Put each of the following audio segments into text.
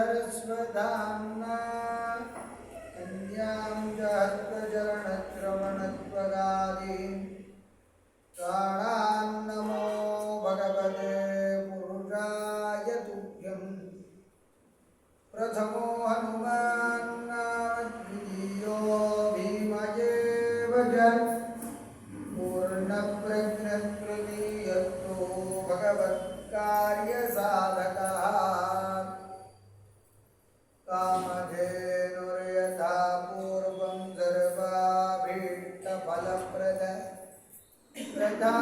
सरस्वधाम्ना अन्यां च हस्तचरणश्रवणत्वगादीन् प्राणान्नमो भगवते पुरुषाय तुभ्यं प्रथमो हनुमान् द्वितीयो भीमयेव च पूर्णप्रज्ञस्तृतीयस्तो भगवत्कार्यसाधकः कामधेनुर्यथा पूर्वं सर्वाभीष्टफलप्रद तथा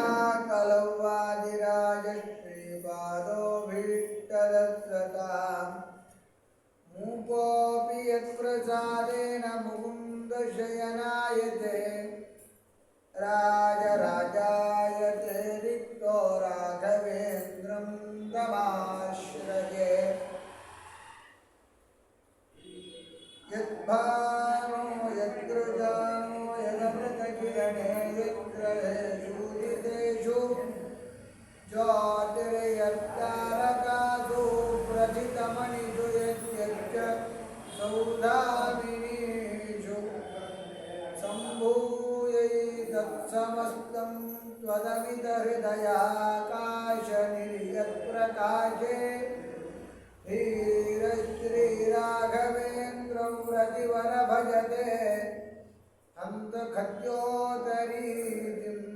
कलौवादिराजश्रीपादोभीष्टदत्तताम् मूकोऽपि यत्प्रसादेन मुकुन्दशयनायते राजराजायते रिक्तो राघवेन्द्रं तमाश्रये यद्भानो यद्रुजानो यदमृतकिरणे यत्र सूर्यतेषु ज्योतिर्यत्तारकासु प्रथितमणिषु यद्यच्च सौधामिनीषु सम्भूयै तत्समस्तं त्वदमितहृदयाकाशनिर्यत्प्रकाशे धीरश्रीराघवेन्द्रं प्रतिवर भजते हन्तखद्योतरीतिम्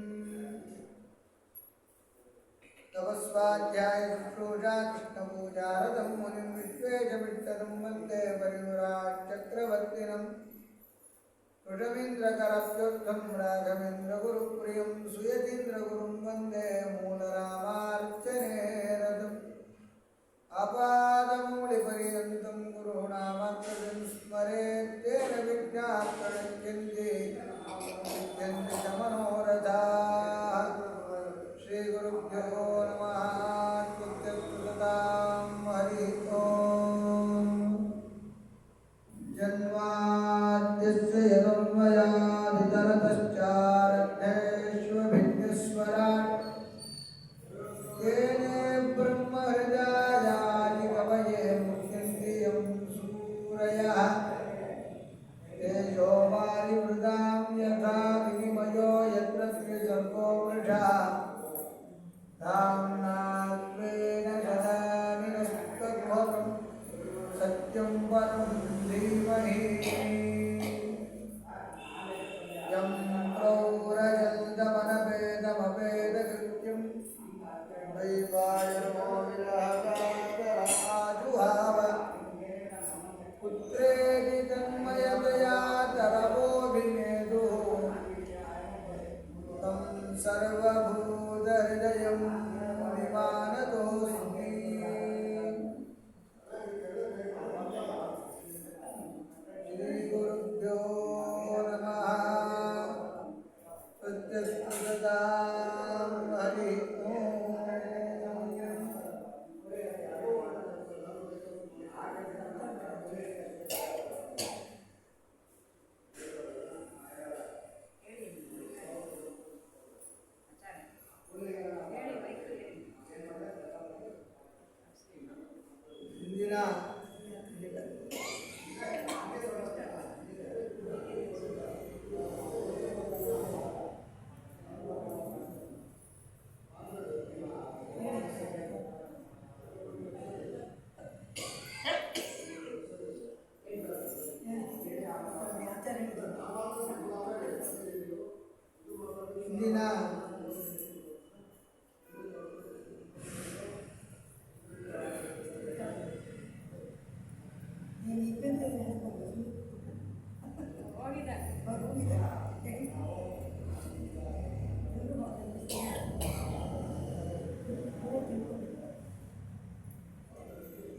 तपस्वाध्याय शुश्रूषा कृष्णपूजारतं मुनिं विश्वेशमिष्टदं वन्दे परिवराट्चक्रवर्तिनं ऋषमीन्द्रकरस्योत्थं राघवेन्द्रगुरुप्रियं सुयतीन्द्रगुरुं वन्दे मूलरामार्चनेरतम् आपादमूलिपर्यन्तं गुरूणामर्थं स्मरेत् तेन विघ्नाः प्रणश्यन्ति सिद्ध्यन्ति च मनोरथाः श्रीगुरुभ्यो नमः नित्यस्तुतां हरिः ओम् जन्माद्यस्य यदन्वयादितरतश्चार्थेष्वभिज्ञस्वराट् येने ब्रह्महृदायादिकवये मुह्यन्ति यं सूरयः तेजो वारिवृदां यथा विनिमयो यत्र त्रिसर्गो वृषा धाम्ना स्वेन सदा निरस्तभवं सत्यं परं धीमहि यं प्रौरजन्तमनभेदमभेदकृत्यं वैवायनो विरहकातराजुहाव पुत्रेति तन्मयतया तरवोऽभिनेदुः तं सर्वभूतहृदयं विमानतोऽस्मि श्रीगुरुभ्यो नमः प्रत्यस्तुतां हरिः ओम्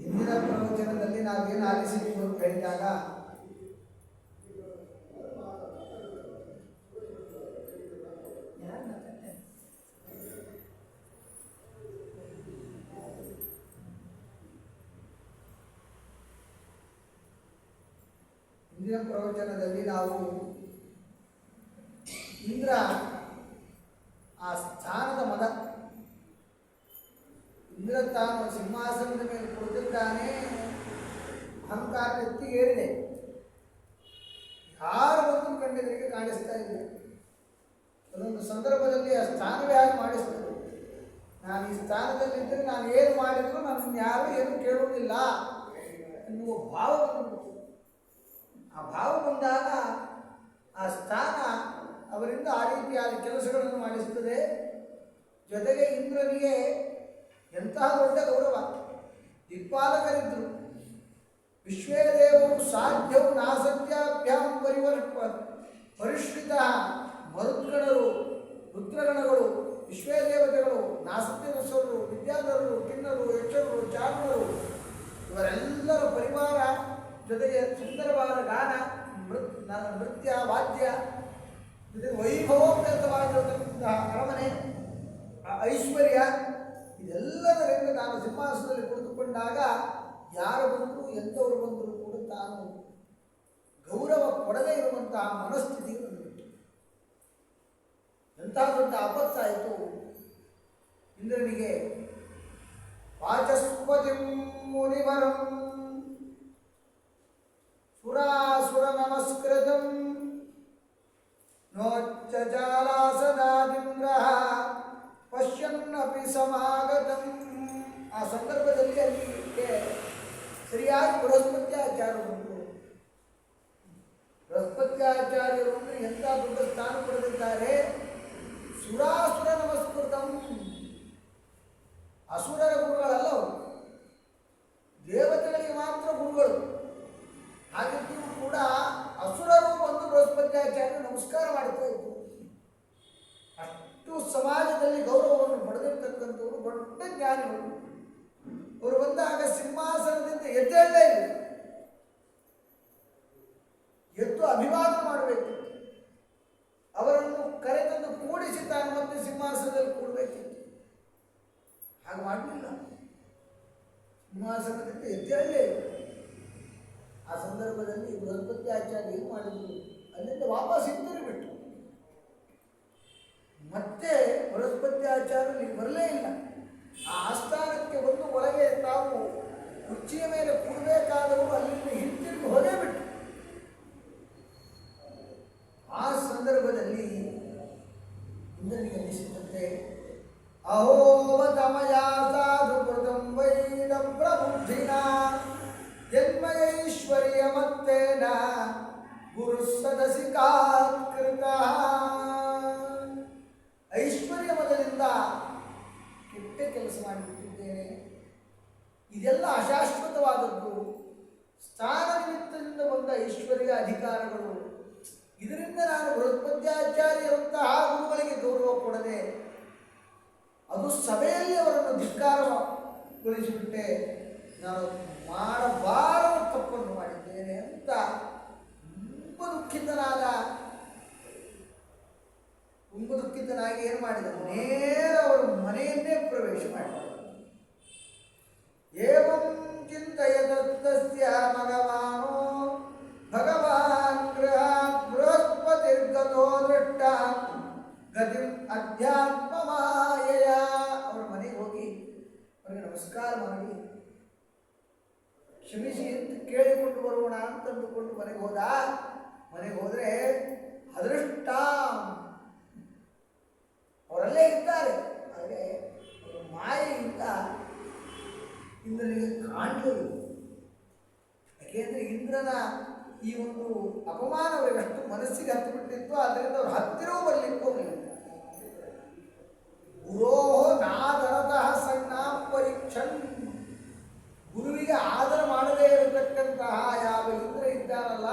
ಇಂದಿನ ಪ್ರವಚನದಲ್ಲಿ ನಾವೇನು ಆಲಿಸಿದ್ವಿ ಅಂತ ಹೇಳಿದಾಗ ಇಂದಿನ ಪ್ರವಚನದಲ್ಲಿ ನಾವು ಇಂದ್ರ ಆ ಸ್ಥಾನದ ಮದ ಇಂದ್ರ ತಾನು ಸಿಂಹಾಸನದ ಮೇಲೆ ಕುಳಿತಿದ್ದಾನೆ, ಅಹಂಕಾರ ಎತ್ತಿಗೇರಿದೆ. ಯಾರು ಬಂದು ಕಣ್ಣೆದುರಿಗೆ ಕಾಣಿಸ್ತಾ ಇದೆ. ಒಂದೊಂದು ಸಂದರ್ಭದಲ್ಲಿ ಆ ಸ್ಥಾನವೇ ಆಗಿ ಮಾಡಿಸ್ತದೆ. ನಾನು ಈ ಸ್ಥಾನದಲ್ಲಿದ್ದರೆ ನಾನು ಏನು ಮಾಡಿದ್ರು ನನ್ನನ್ನು ಯಾರು ಏನು ಕೇಳುವುದಿಲ್ಲ ಎನ್ನುವ ಭಾವ ಬಂದು, ಆ ಭಾವ ಬಂದಾಗ ಆ ಸ್ಥಾನ ಅವರಿಂದ ಆ ರೀತಿಯಾದ ಕೆಲಸಗಳನ್ನು ಮಾಡಿಸ್ತದೆ. ಜೊತೆಗೆ ಇಂದ್ರನಿಗೆ ಎಂತಹ ದೊಡ್ಡ ಗೌರವ. ದಿಕ್ಪಾಲಕರಿದ್ದರು. ವಿಶ್ವೇದೇವರು ಸಾಧ್ಯವು ನಾಸತ್ಯಾಭ್ಯಾಂ ಪರಿಶ್ರಿತ ಮರುದ್ಗಣರು, ರುದ್ರಗಣಗಳು, ವಿಶ್ವೇದೇವತೆಗಳು, ನಾಸತ್ಯರಸರು, ವಿದ್ಯಾಧರರು, ಕಿನ್ನರು, ಯಕ್ಷರು, ಚಾರಣರು ಇವರೆಲ್ಲರ ಪರಿವಾರ, ಜೊತೆಗೆ ಸುಂದರವಾದ ಗಾನ, ನೃತ್ಯ, ವಾದ್ಯ, ಜೊತೆಗೆ ವೈಭವೋಪೇತವಾಗಿರತಕ್ಕಂತಹ ಅರಮನೆ, ಐಶ್ವರ್ಯ, ಇದೆಲ್ಲದರಿಂದ ನಾನು ಸಿಂಹಾಸನದಲ್ಲಿ ಕುಳಿತುಕೊಂಡಾಗ ಯಾರು ಬಂದರೂ ಎಂಥವರು ಬಂದರೂ ಕೂಡ ತಾನು ಗೌರವ ಕೊಡದೇ ಇರುವಂತಹ ಮನಸ್ಥಿತಿ ಬಂದುಬಿಟ್ಟು ಎಂಥ ದೊಡ್ಡ ಆಪತ್ತಾಯಿತು ಇಂದ್ರನಿಗೆ. ವಾಚಸ್ಪತಿಂ ಮುನಿವರಂ ಸುರಾಸುರ ನಮಸ್ಕೃತಂ ನೋಚ್ಚಚಾಲಾಸನಾದಿಂದ್ರ ಪಶ್ಯನ್ನಪಿ ಸಮಾಗತಂ. ಆ ಸಂದರ್ಭದಲ್ಲಿ ಅಲ್ಲಿಗೆ ಸರಿಯಾಗಿ ಬೃಹಸ್ಪತ್ಯಾಚಾರ್ಯರು ಬಂದರು. ಬೃಹಸ್ಪತ್ಯಾಚಾರ್ಯರು ಅಂದರೆ ಎಂಥ ದೊಡ್ಡ ಸ್ಥಾನ ಪಡೆದಿದ್ದಾರೆ. ಸುರಾಸುರ ನಮಸ್ಕೃತಂ, ಅಸುರರ ಗುರುಗಳಲ್ಲ ಅವರು, ದೇವತೆಗಳಿಗೆ ಮಾತ್ರ ಗುರುಗಳು. ಹಾಗಿದ್ದರೂ ಕೂಡ ಅಸುರರು ಬಂದು ಬೃಹಸ್ಪತ್ಯಾಚಾರ್ಯರು ನಮಸ್ಕಾರ ಮಾಡ್ತಾ ಇದ್ರು. ಅಷ್ಟು ಸಮಾಜದಲ್ಲಿ ಗೌರವವನ್ನು ಪಡೆದಿರ್ತಕ್ಕಂಥವರು ದೊಡ್ಡ ಜ್ಞಾನಿಗಳು. ಅವರು ಬಂದಾಗ ಸಿಂಹಾಸನದಿಂದ ಎದ್ದೇಳಲೇ ಇಲ್ಲ, ಎದ್ದು ಅಭಿವಾದನೆ ಮಾಡಬೇಕಿತ್ತು. ಅವರನ್ನು ಕರೆತಂದು ಕೂಡಿಸಿ ತಾನು ಮತ್ತೆ ಸಿಂಹಾಸನದಲ್ಲಿ ಕೂಡಬೇಕಿತ್ತು. ಹಾಗೆ ಮಾಡಲಿಲ್ಲ, ಸಿಂಹಾಸನದಿಂದ ಎದ್ದೇಳಲೇ ಇಲ್ಲ. ಆ ಸಂದರ್ಭದಲ್ಲಿ ಬೃಹಸ್ಪತ್ಯಾಚಾರ್ಯ ಏನು ಮಾಡಿದ್ರು, ಅಲ್ಲಿಂದ ವಾಪಸ್ ಹಿಂತಿರುಗಿಬಿಟ್ರು. ಮತ್ತೆ ಬೃಹಸ್ಪತ್ಯಾಚಾರ್ಯರು ಬರಲೇ ಇಲ್ಲ. ಆ ಆಸ್ಥಾನಕ್ಕೆ ಬಂದು ಒಳಗೆ ತಾವು ಕುರ್ಚಿಯ ಮೇಲೆ ಕೂಡಬೇಕಾದವರು ಅಲ್ಲಿಂದ ಹಿಂತಿರುಗಿ ಹೋಗೇ ಬಿಟ್ಟು. ಆ ಸಂದರ್ಭದಲ್ಲಿ ಇಂದ್ರನಿಗೆ ಅನಿಸಿದಂತೆ, ಅಹೋವತಮಯ ಸಾಧು ಕೃತಂ ವೈದ ಪ್ರಬುದ್ಧಿನ ಜನ್ಮಯೈಶ್ವರ್ಯ ಮತ್ತೇನ ಗುರು ಸದಸಿ ಕಾತ್ಕೃತ. ಐಶ್ವರ್ಯ ಮದದಿಂದ ಕೆಟ್ಟ ಕೆಲಸ ಮಾಡಿಬಿಟ್ಟಿದ್ದೇನೆ. ಇದೆಲ್ಲ ಅಶಾಶ್ವತವಾದದ್ದು. ಸ್ಥಾನ ನಿಮಿತ್ತದಿಂದ ಬಂದ ಐಶ್ವರ್ಯ ಅಧಿಕಾರಗಳು, ಇದರಿಂದ ನಾನು ಬೃಹಸ್ಪತ್ಯಾಚಾರ್ಯರಂತಹ ಗುರುಗಳಿಗೆ ಗೌರವ ಕೊಡದೆ ಅದು ಸಭೆಯಲ್ಲಿ ಅವರನ್ನು ಧಿಕ್ಕಾರಗೊಳಿಸಿಬಿಟ್ಟೆ. ನಾನು ಮಾಡಬಾರದ ತಪ್ಪನ್ನು ಮಾಡಿದ್ದೇನೆ ಅಂತ ತುಂಬ ದುಃಖಿತನಾಗಿ ಏನು ಮಾಡಿದ, ನೇರ ಅವರು ಮನೆಯನ್ನೇ ಪ್ರವೇಶ ಮಾಡಿದ. ಏವಂ ಚಿಂತಯತಸ್ತಸ್ಯ ಭಗವಾನೋ ಭಗವಾನ್ ಗೃಹಾತ್ ಬೃಹಸ್ಪತಿರ್ಗತೋ ದೃಷ್ಟ ಗತಿಂ ಅಧ್ಯಾತ್ಮ ಮಾಯಯ. ಅವರ ಮನೆಗೆ ಹೋಗಿ ಅವರಿಗೆ ನಮಸ್ಕಾರ ಮಾಡಿ ಕ್ಷಮಿಸಿ ಅಂತ ಕೇಳಿಕೊಂಡು ಬರೋಣ ಅಂತಂದುಕೊಂಡು ಮನೆಗೆ ಹೋದ. ಮನೆಗೆ ಹೋದರೆ ಅದೃಷ್ಟ ಅವರಲ್ಲೇ ಇದ್ದಾರೆ. ಆದರೆ ಮಾಯೆಯಿಂದ ಇಂದ್ರನಿಗೆ ಕಾಣಲಿಲ್ಲ. ಯಾಕೆಂದರೆ ಇಂದ್ರನ ಈ ಒಂದು ಅಪಮಾನ ಅವರಿಗೆ ಅಷ್ಟು ಮನಸ್ಸಿಗೆ ಹತ್ತು ಬಿಟ್ಟಿತ್ತು. ಆದ್ದರಿಂದ ಅವರು ಹತ್ತಿರವೂ ಬರಲಿಕ್ಕೆ ಹೋಗಲಿಲ್ಲ. ಗುರೋ ನಾದರತಃ ಸಣ್ಣ ಪರೀಕ್ಷನ್, ಗುರುವಿಗೆ ಆದರ ಮಾಡದೇ ಇರತಕ್ಕಂತಹ ಯಾವ ಇಂದ್ರ ಇದ್ದಾನಲ್ಲ,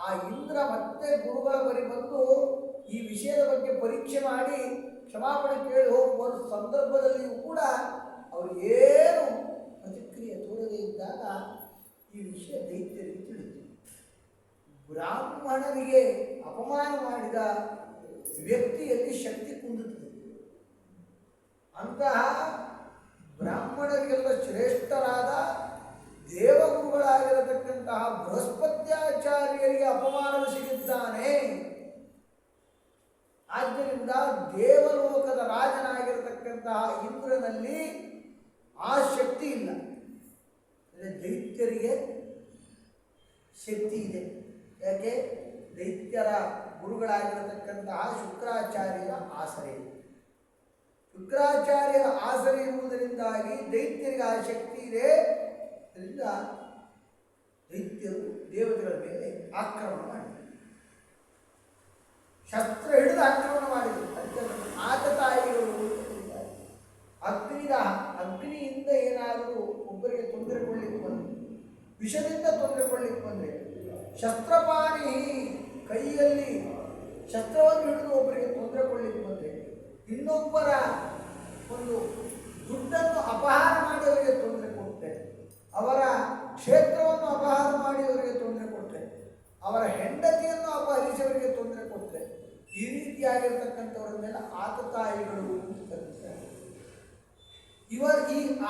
ಆ ಇಂದ್ರ ಮತ್ತೆ ಗುರುಗಳ ಬಳಿ ಬಂದು ಈ ವಿಷಯದ ಬಗ್ಗೆ ಪರೀಕ್ಷೆ ಮಾಡಿ ಕ್ಷಮಾಪಣೆ ಕೇಳಿ ಹೋಗುವ ಸಂದರ್ಭದಲ್ಲಿಯೂ ಕೂಡ ಅವರು ಏನು ಪ್ರತಿಕ್ರಿಯೆ ತೋರದೇ ಇದ್ದಾಗ ಈ ವಿಷಯ ದೈತ್ಯರಿಗೆ ತಿಳಿತು. ಬ್ರಾಹ್ಮಣರಿಗೆ ಅಪಮಾನ ಮಾಡಿದ ವ್ಯಕ್ತಿಯಲ್ಲಿ ಶಕ್ತಿ ಕುಂದುತ್ತದೆ. ಅಂತಹ ಬ್ರಾಹ್ಮಣರಿಗೆಲ್ಲ ಶ್ರೇಷ್ಠರಾದ ದೇವಗುರುಗಳಾಗಿರತಕ್ಕಂತಹ ಬೃಹಸ್ಪತ್ಯಾಚಾರ್ಯರಿಗೆ ಅಪಮಾನವೆಸಗಿದ್ದಾನೆ. ಆದ್ದರಿಂದ ದೇವಲೋಕದ ರಾಜನಾಗಿರತಕ್ಕಂತಹ ಇಂದ್ರನಲ್ಲಿ ಆ ಶಕ್ತಿ ಇಲ್ಲ. ದೈತ್ಯರಿಗೆ ಶಕ್ತಿ ಇದೆ. ಯಾಕೆ? ದೈತ್ಯರ ಗುರುಗಳಾಗಿರತಕ್ಕಂತಹ ಶುಕ್ರಾಚಾರ್ಯರ ಆಸರೆ. ಶುಕ್ರಾಚಾರ್ಯರ ಆಸರೆ ಇರುವುದರಿಂದಾಗಿ ದೈತ್ಯರಿಗೆ ಆ ಶಕ್ತಿ ಇದೆ. ಇದರಿಂದ ದೈತ್ಯರು ದೇವತೆಗಳ ಮೇಲೆ ಆಕ್ರಮಣ ಮಾಡಿದರು, ಶಸ್ತ್ರ ಹಿಡಿದು ಆಕ್ರಮಣ ಮಾಡಿದರು. ಆತತಾಯಿಗಳು ಅಗ್ನಿಯಿಂದ ಏನಾದರೂ ಒಬ್ಬರಿಗೆ ತೊಂದರೆ ಕೊಡ್ಲಿಕ್ಕೆ ಬಂದರೆ, ವಿಷದಿಂದ ತೊಂದರೆ ಕೊಡ್ಲಿಕ್ಕೆ ಬಂದರೆ, ಶಸ್ತ್ರಪಾಣಿ ಕೈಯಲ್ಲಿ ಶಸ್ತ್ರವನ್ನು ಹಿಡಿದು ಒಬ್ಬರಿಗೆ ತೊಂದರೆ ಕೊಡ್ಲಿಕ್ಕೆ ಬಂದರೆ, ಇನ್ನೊಬ್ಬರ ಒಂದು ದುಡ್ಡನ್ನು ಅಪಹಾರ ಮಾಡಿ ಅವರಿಗೆ ತೊಂದರೆ ಕೊಟ್ಟರೆ, ಅವರ ಕ್ಷೇತ್ರವನ್ನು ಅಪಹಾರ ಮಾಡಿ ಅವರಿಗೆ ತೊಂದರೆ ಕೊಟ್ಟರೆ, ಅವರ ಹೆಂಡತಿಯನ್ನು ಅಪಹರಿಸಿ ಅವರಿಗೆ ತೊಂದರೆ ಕೊಟ್ಟರೆ, ಈ ರೀತಿಯಾಗಿರ್ತಕ್ಕಂಥವರನ್ನೆಲ್ಲ ಆತತಾಯಿಗಳು ಅಂತ ಕರೀತಾರೆ. ಈ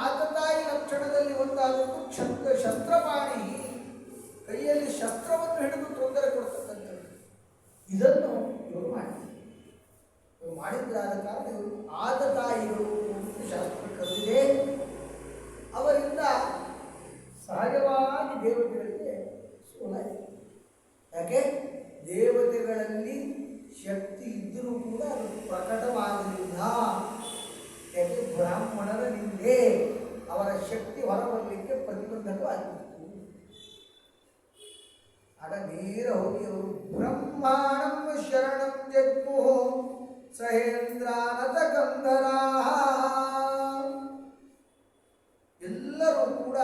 ಆತತಾಯಿ ಲಕ್ಷಣದಲ್ಲಿ ಒಂದಾದದ್ದು ಶಸ್ತ್ರಪಾಣಿ, ಕೈಯಲ್ಲಿ ಶಸ್ತ್ರವನ್ನು ಹಿಡಿದು ತೊಂದರೆ ಕೊಡ್ತಕ್ಕಂಥದ್ದು. ಇದನ್ನು ಇವರು ಮಾಡಿದ್ರಾದ ಕಾರಣ ಇವರು ಆತತಾಯಿಗಳು ಅಂತ ಶಾಸ್ತ್ರ ಕರೆದಿದೆ. ಅವರಿಂದ ಸಹಜವಾಗಿ ದೇವತೆಗಳಿಗೆ ಸೋಲಾಯಿತು. ಯಾಕೆ? ದೇವತೆಗಳಲ್ಲಿ ಶಕ್ತಿ ಇದ್ದರೂ ಕೂಡ ಅದು ಪ್ರಕಟವಾಗಲಿಲ್ಲ. ಯಾಕೆ? ಬ್ರಾಹ್ಮಣರ ನಿಂದೆ ಅವರ ಶಕ್ತಿ ಹೊರಬರಲಿಕ್ಕೆ ಪ್ರತಿಬಂಧಕವಾಗಿತ್ತು. ಆಗ ನೇರ ಹೋಗಿ ಅವರು ಬ್ರಹ್ಮಾಣಂ ಶರಣಂ ಜಗ್ಮು ಸಹೇಂದ್ರಾನತ ಗಂಧರಾಹ, ಎಲ್ಲರೂ ಕೂಡ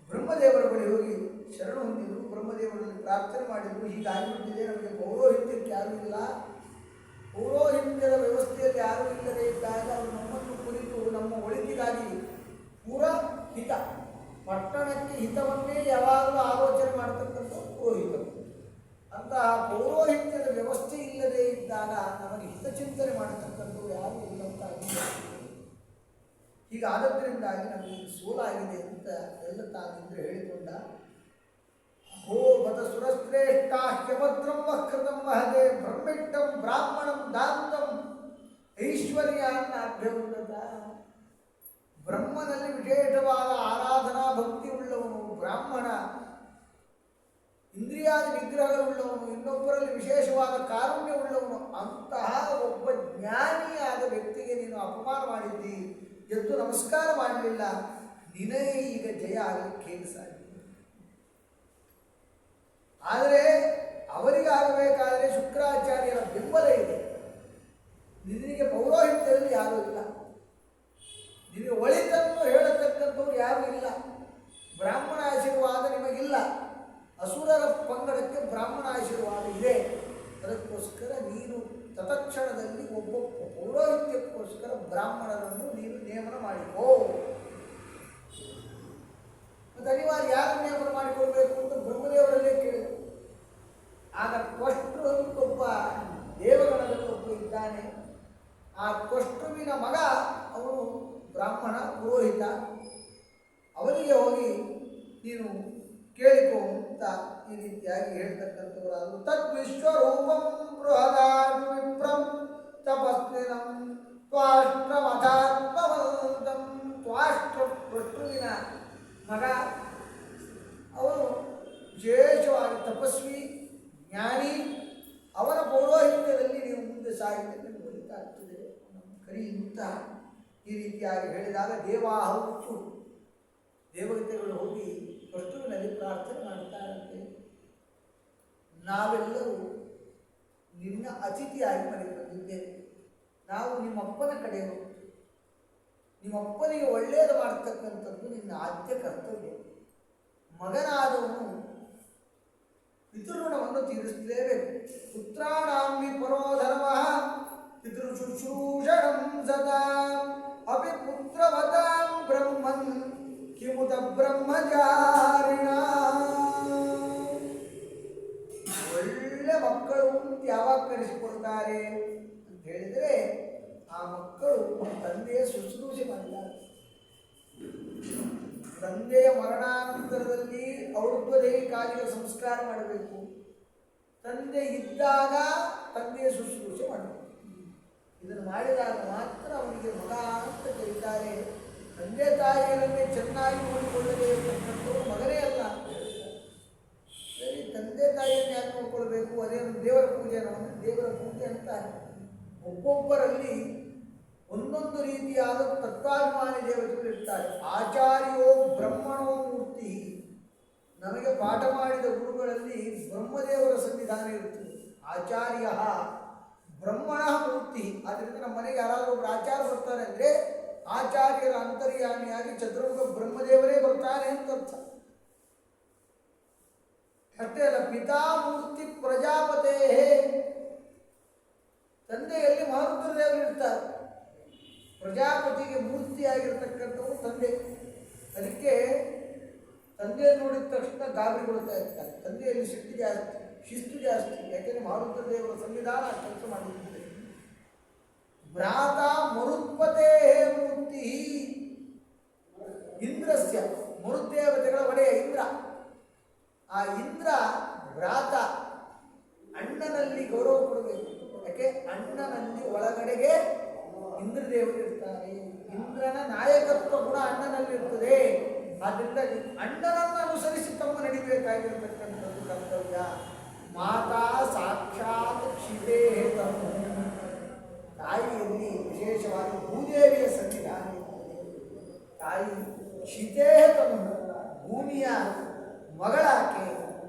ಬ್ರಹ್ಮದೇವರ ಬಳಿ ಹೋಗಿ ಶರಣ ಹೊಂದಿದ್ರು. ಬ್ರಹ್ಮದೇವರಲ್ಲಿ ಪ್ರಾರ್ಥನೆ ಮಾಡಿದ್ರು, ಹೀಗಾಗಿಬಿಟ್ಟಿದೆ, ನಮಗೆ ಪೌರೋಹಿತ್ಯಕ್ಕೆ ಯಾರೂ ಇಲ್ಲ, ಪೌರೋಹಿತ್ಯದ ವ್ಯವಸ್ಥೆಯಲ್ಲಿ ಯಾರೂ ಇಲ್ಲದೆ ಇದ್ದಾಗ ಅವರು ನಮ್ಮನ್ನು ಕುರಿತು ನಮ್ಮ ಒಳಿತಿಗಾಗಿ ಪೂರ ಹಿತ, ಪಟ್ಟಣಕ್ಕೆ ಹಿತವನ್ನೇ ಯಾವಾಗಲೂ ಆಲೋಚನೆ ಮಾಡತಕ್ಕಂಥ ಪೌರೋಹಿತರು. ಅಂತಹ ಪೌರೋಹಿತ್ಯದ ವ್ಯವಸ್ಥೆ ಇಲ್ಲದೆ ಇದ್ದಾಗ ನಮಗೆ ಹಿತಚಿಂತನೆ ಮಾಡತಕ್ಕಂಥವು ಯಾರೂ ಇಲ್ಲಂತಾಗಿ, ಹೀಗಾದದ್ದರಿಂದಾಗಿ ನಮಗೆ ಸೋಲಾಗಿದೆ ಅಂತ ಎಲ್ಲ ತಾನಿದ್ರೆ ಹೇಳಿಕೊಂಡ. ಹೋ ಬದ ಸುರಶ್ರೇಷ್ಠಾಹ್ಯಭದ್ರಂ ವಕ್ರತಂ ಮಹದೇ ಬ್ರಹ್ಮಿಟ್ಟಂ ಬ್ರಾಹ್ಮಣಂ ದಾಂತಂ ಐಶ್ವರ್ಯಾನ್ನ ಅಭ್ಯವಂತ. ಬ್ರಹ್ಮನಲ್ಲಿ ವಿಶೇಷವಾದ ಆರಾಧನಾ ಭಕ್ತಿ ಉಳ್ಳವನು ಬ್ರಾಹ್ಮಣ, ಇಂದ್ರಿಯಾದಿ ನಿಗ್ರಹಗಳುಳ್ಳವನು, ಇನ್ನೊಬ್ಬರಲ್ಲಿ ವಿಶೇಷವಾದ ಕಾರುಣ್ಯ ಉಳ್ಳವನು. ಅಂತಹ ಒಬ್ಬ ಜ್ಞಾನಿಯಾದ ವ್ಯಕ್ತಿಗೆ ನೀನು ಅಪಮಾನ ಮಾಡಿದ್ದಿ, ಎದ್ದು ನಮಸ್ಕಾರ ಮಾಡಲಿಲ್ಲ, ನಿನಗೆ ಈಗ ಜಯ ಆಗಲಿಕ್ಕೆ ಸಾಧ್ಯ. ಆದರೆ ಅವರಿಗಾಗಬೇಕಾದರೆ ಶುಕ್ರಾಚಾರ್ಯರ ಬೆಂಬಲ ಇದೆ. ನಿನಗೆ ಪೌರೋಹಿತ್ಯದಲ್ಲಿ ಯಾರೂ ಇಲ್ಲ, ನಿನಗೆ ಒಳಿತನ್ನು ಹೇಳತಕ್ಕಂಥವ್ರು ಯಾರೂ ಇಲ್ಲ, ಬ್ರಾಹ್ಮಣ ಆಶೀರ್ವಾದ ನಿಮಗಿಲ್ಲ. ಅಸುರರ ಪಂಗಡಕ್ಕೆ ಬ್ರಾಹ್ಮಣ ಆಶೀರ್ವಾದ ಇದೆ. ಅದಕ್ಕೋಸ್ಕರ ನೀನು ತತ್ಕ್ಷಣದಲ್ಲಿ ಒಬ್ಬ ಪೌರೋಹಿತ್ಯಕ್ಕೋಸ್ಕರ ಬ್ರಾಹ್ಮಣರನ್ನು ನೀನು ನೇಮನ ಮಾಡಿಕೋ. ಮತ್ತು ಅನಿವಾರ್ಯ ಯಾರು ನೇಮನ ಮಾಡಿಕೊಳ್ಬೇಕು ಅಂತ ಬ್ರಹ್ಮದೇವರಲ್ಲೇ ಕೇಳಿದರು. ಆಗ ತ್ವಷ್ಟೃ ಒಬ್ಬ ದೇವಗಣದಲ್ಲಿ ಒಬ್ಬ ಇದ್ದಾನೆ. ಆ ತ್ವಷ್ಟೃವಿನ ಮಗ ಅವನು ಬ್ರಾಹ್ಮಣ ಪುರೋಹಿತ. ಅವನಿಗೆ ಹೋಗಿ ನೀನು ಕೇಳಿಕೋ ಅಂತ ಈ ರೀತಿಯಾಗಿ ಹೇಳ್ತಕ್ಕಂಥವರಾದರು. ತದ್ ವಿಶ್ವರೂಪಂ ಬೃಹದಾದು ವಿಪ್ರಂ ತಪಸ್ವಿನಂ ತ್ವಾಷ್ಟ್ರಮಥಾತ್ಮವಂತಂ. ತ್ವಷ್ಟೃವಿನ ಮಗ ಅವನು ವಿಶೇಷವಾಗಿ ತಪಸ್ವಿ, ಜ್ಞಾನಿ. ಅವನ ಪೌರೋಹಿತ್ಯದಲ್ಲಿ ನೀವು ಮುಂದೆ ಸಾಗಿದರೆ ನಿಮಗೆ ಒಳಿತಾಗ್ತದೆ, ಕರಿ ಅಂತ ಈ ರೀತಿಯಾಗಿ ಹೇಳಿದಾಗ ದೇವಾಹುಚ್ಚು ದೇವತೆಗಳು ಹೋಗಿ ವಸ್ತುವಿನಲ್ಲಿ ಪ್ರಾರ್ಥನೆ ಮಾಡ್ತಾರಂತೆ. ನಾವೆಲ್ಲರೂ ನಿನ್ನ ಅತಿಥಿಯಾಗಿ ಮನೆಗೆ ಬಂದಿದ್ದೇವೆ, ನಾವು ನಿಮ್ಮಪ್ಪನ ಕಡೆಯವರು, ನಿಮ್ಮಪ್ಪನಿಗೆ ಒಳ್ಳೆಯದು ಮಾಡತಕ್ಕಂಥದ್ದು ನಿನ್ನ ಆದ್ಯ ಕರ್ತವ್ಯ. ಮಗನಾದವನು ಪಿತೃಋಣವನ್ನು ತೀರಿಸಲೇಬೇಕು. ಪುತ್ರಾಣಾಂ ಪರೋ ಧರ್ಮ ಪಿತೃಶುಶ್ರೂಷಣಂ ಸದಾ ಅಪಿ ಪುತ್ರವತಾಂ ಬ್ರಹ್ಮನ್ ಕಿಮುತ ಬ್ರಹ್ಮಚಾರಿಣ. ಒಳ್ಳೆ ಮಕ್ಕಳು ಅಂತ ಯಾವಾಗ ಕರೆಸಿಕೊಳ್ತಾರೆ ಅಂತ ಹೇಳಿದರೆ, ಆ ಮಕ್ಕಳು ತಂದೆಯ ಶುಶ್ರೂಷೆ ಮಾಡಿದ್ದಾರೆ. ತಂದೆಯ ಮರಣಾನಂತರದಲ್ಲಿ ಔರ್ಧ್ವದೇಹಿಕಾದಿಗಳ ಸಂಸ್ಕಾರ ಮಾಡಬೇಕು. ತಂದೆ ಇದ್ದಾಗ ತಂದೆಯ ಶುಶ್ರೂಷೆ ಮಾಡಬೇಕು. ಇದನ್ನು ಮಾಡಿದಾಗ ಮಾತ್ರ ಅವನಿಗೆ ಮಗ ಅಂತ ಕರೀತಾರೆ. ತಂದೆ ತಾಯಿಯರನ್ನೇ ಚೆನ್ನಾಗಿ ನೋಡಿಕೊಳ್ಳದೇ ಇರತಕ್ಕಂಥವ್ರು ಮಗನೇ ಅಲ್ಲ ಅಂತ ಹೇಳ್ತಾರೆ. ಜನವನ್ನು ದೇವರ ಪೂಜೆ ಅಂತಾರೆ. ಒಬ್ಬೊಬ್ಬರಲ್ಲಿ ಒಂದೊಂದು ರೀತಿಯಾದ ತತ್ವಾಭಿಮಾನಿ ದೇವತೆಗಳು ಇರ್ತಾರೆ. ಆಚಾರ್ಯೋ ಬ್ರಹ್ಮಣೋ ಮೂರ್ತಿ, ನಮಗೆ ಪಾಠ ಮಾಡಿದ ಗುರುಗಳಲ್ಲಿ ಬ್ರಹ್ಮದೇವರ ಸನ್ನಿಧಾನ ಇರುತ್ತದೆ. ಆಚಾರ್ಯ ಬ್ರಹ್ಮಣ ಮೂರ್ತಿ. ಆದ್ದರಿಂದ ನಮ್ಮ ಮನೆಗೆ ಯಾರಾದರೂ ಒಬ್ಬರು ಆಚಾರ್ಯ ಬರ್ತಾರೆ ಅಂದರೆ ಆಚಾರ್ಯರ ಅಂತರ್ಯಾಮಿಯಾಗಿ ಚತುರ್ಮುಖ ಬ್ರಹ್ಮದೇವರೇ ಬರ್ತಾನೆ ಅಂತ ಅರ್ಥ. ಅಷ್ಟೇ ಅಲ್ಲ, ಪಿತಾಮೂರ್ತಿ ಪ್ರಜಾಪತೇ, ತಂದೆಯಲ್ಲಿ ಮಹಾರುದ್ರದೇವರು ಇರ್ತಾರೆ. ಪ್ರಜಾಪತಿಗೆ ಮೂರ್ತಿಯಾಗಿರ್ತಕ್ಕಂಥವು ತಂದೆ. ಅದಕ್ಕೆ ತಂದೆ ನೋಡಿದ ತಕ್ಷಣ ಗಾಬರಿಗೊಳ್ತಾ ಇರ್ತಾರೆ. ತಂದೆಯಲ್ಲಿ ಶಿಸ್ತು ಜಾಸ್ತಿ, ಶಿಸ್ತು ಜಾಸ್ತಿ. ಯಾಕೆಂದರೆ ಮಹಾರುದ್ರದೇವರ ಸಂವಿಧಾನ ಕೆಲಸ ಮಾಡಿದ್ದಾರೆ. ಭ್ರಾತ ಮರುತ್ಪತೇ ಮೂರ್ತಿ, ಇಂದ್ರಸ್ಯ, ಮರುದೇವತೆಗಳ ಒಡೆಯ ಇಂದ್ರ. ಆ ಇಂದ್ರ ಭ್ರಾತ, ಅಣ್ಣನಲ್ಲಿ ಗೌರವ ಕೊಡಬೇಕು. ಯಾಕೆ? ಅಣ್ಣನಲ್ಲಿ ಒಳಗಡೆಗೆ ಇಂದ್ರದೇವರು ಇರ್ತಾರೆ. ಇಂದ್ರನ ನಾಯಕತ್ವ ಗುಣ ಅಣ್ಣನಲ್ಲಿರ್ತದೆ. ಆದ್ದರಿಂದ ಅಣ್ಣನನ್ನು ಅನುಸರಿಸಿ ತಮ್ಮ ನಡಿಬೇಕಾಗಿರತಕ್ಕಂಥದ್ದು ಕರ್ತವ್ಯ. ಮಾತಾ ಸಾಕ್ಷಾತ್ ಕ್ಷಿತೇ ತನು, ತಾಯಿಯಲ್ಲಿ ವಿಶೇಷವಾಗಿ ಭೂದೇವಿಯ ಸನ್ನಿಧಾನ ಇರ್ತದೆ. ತಾಯಿ ಕ್ಷಿತೇ ತನು, ಭೂಮಿಯ ಮಗಳಾಕೆ,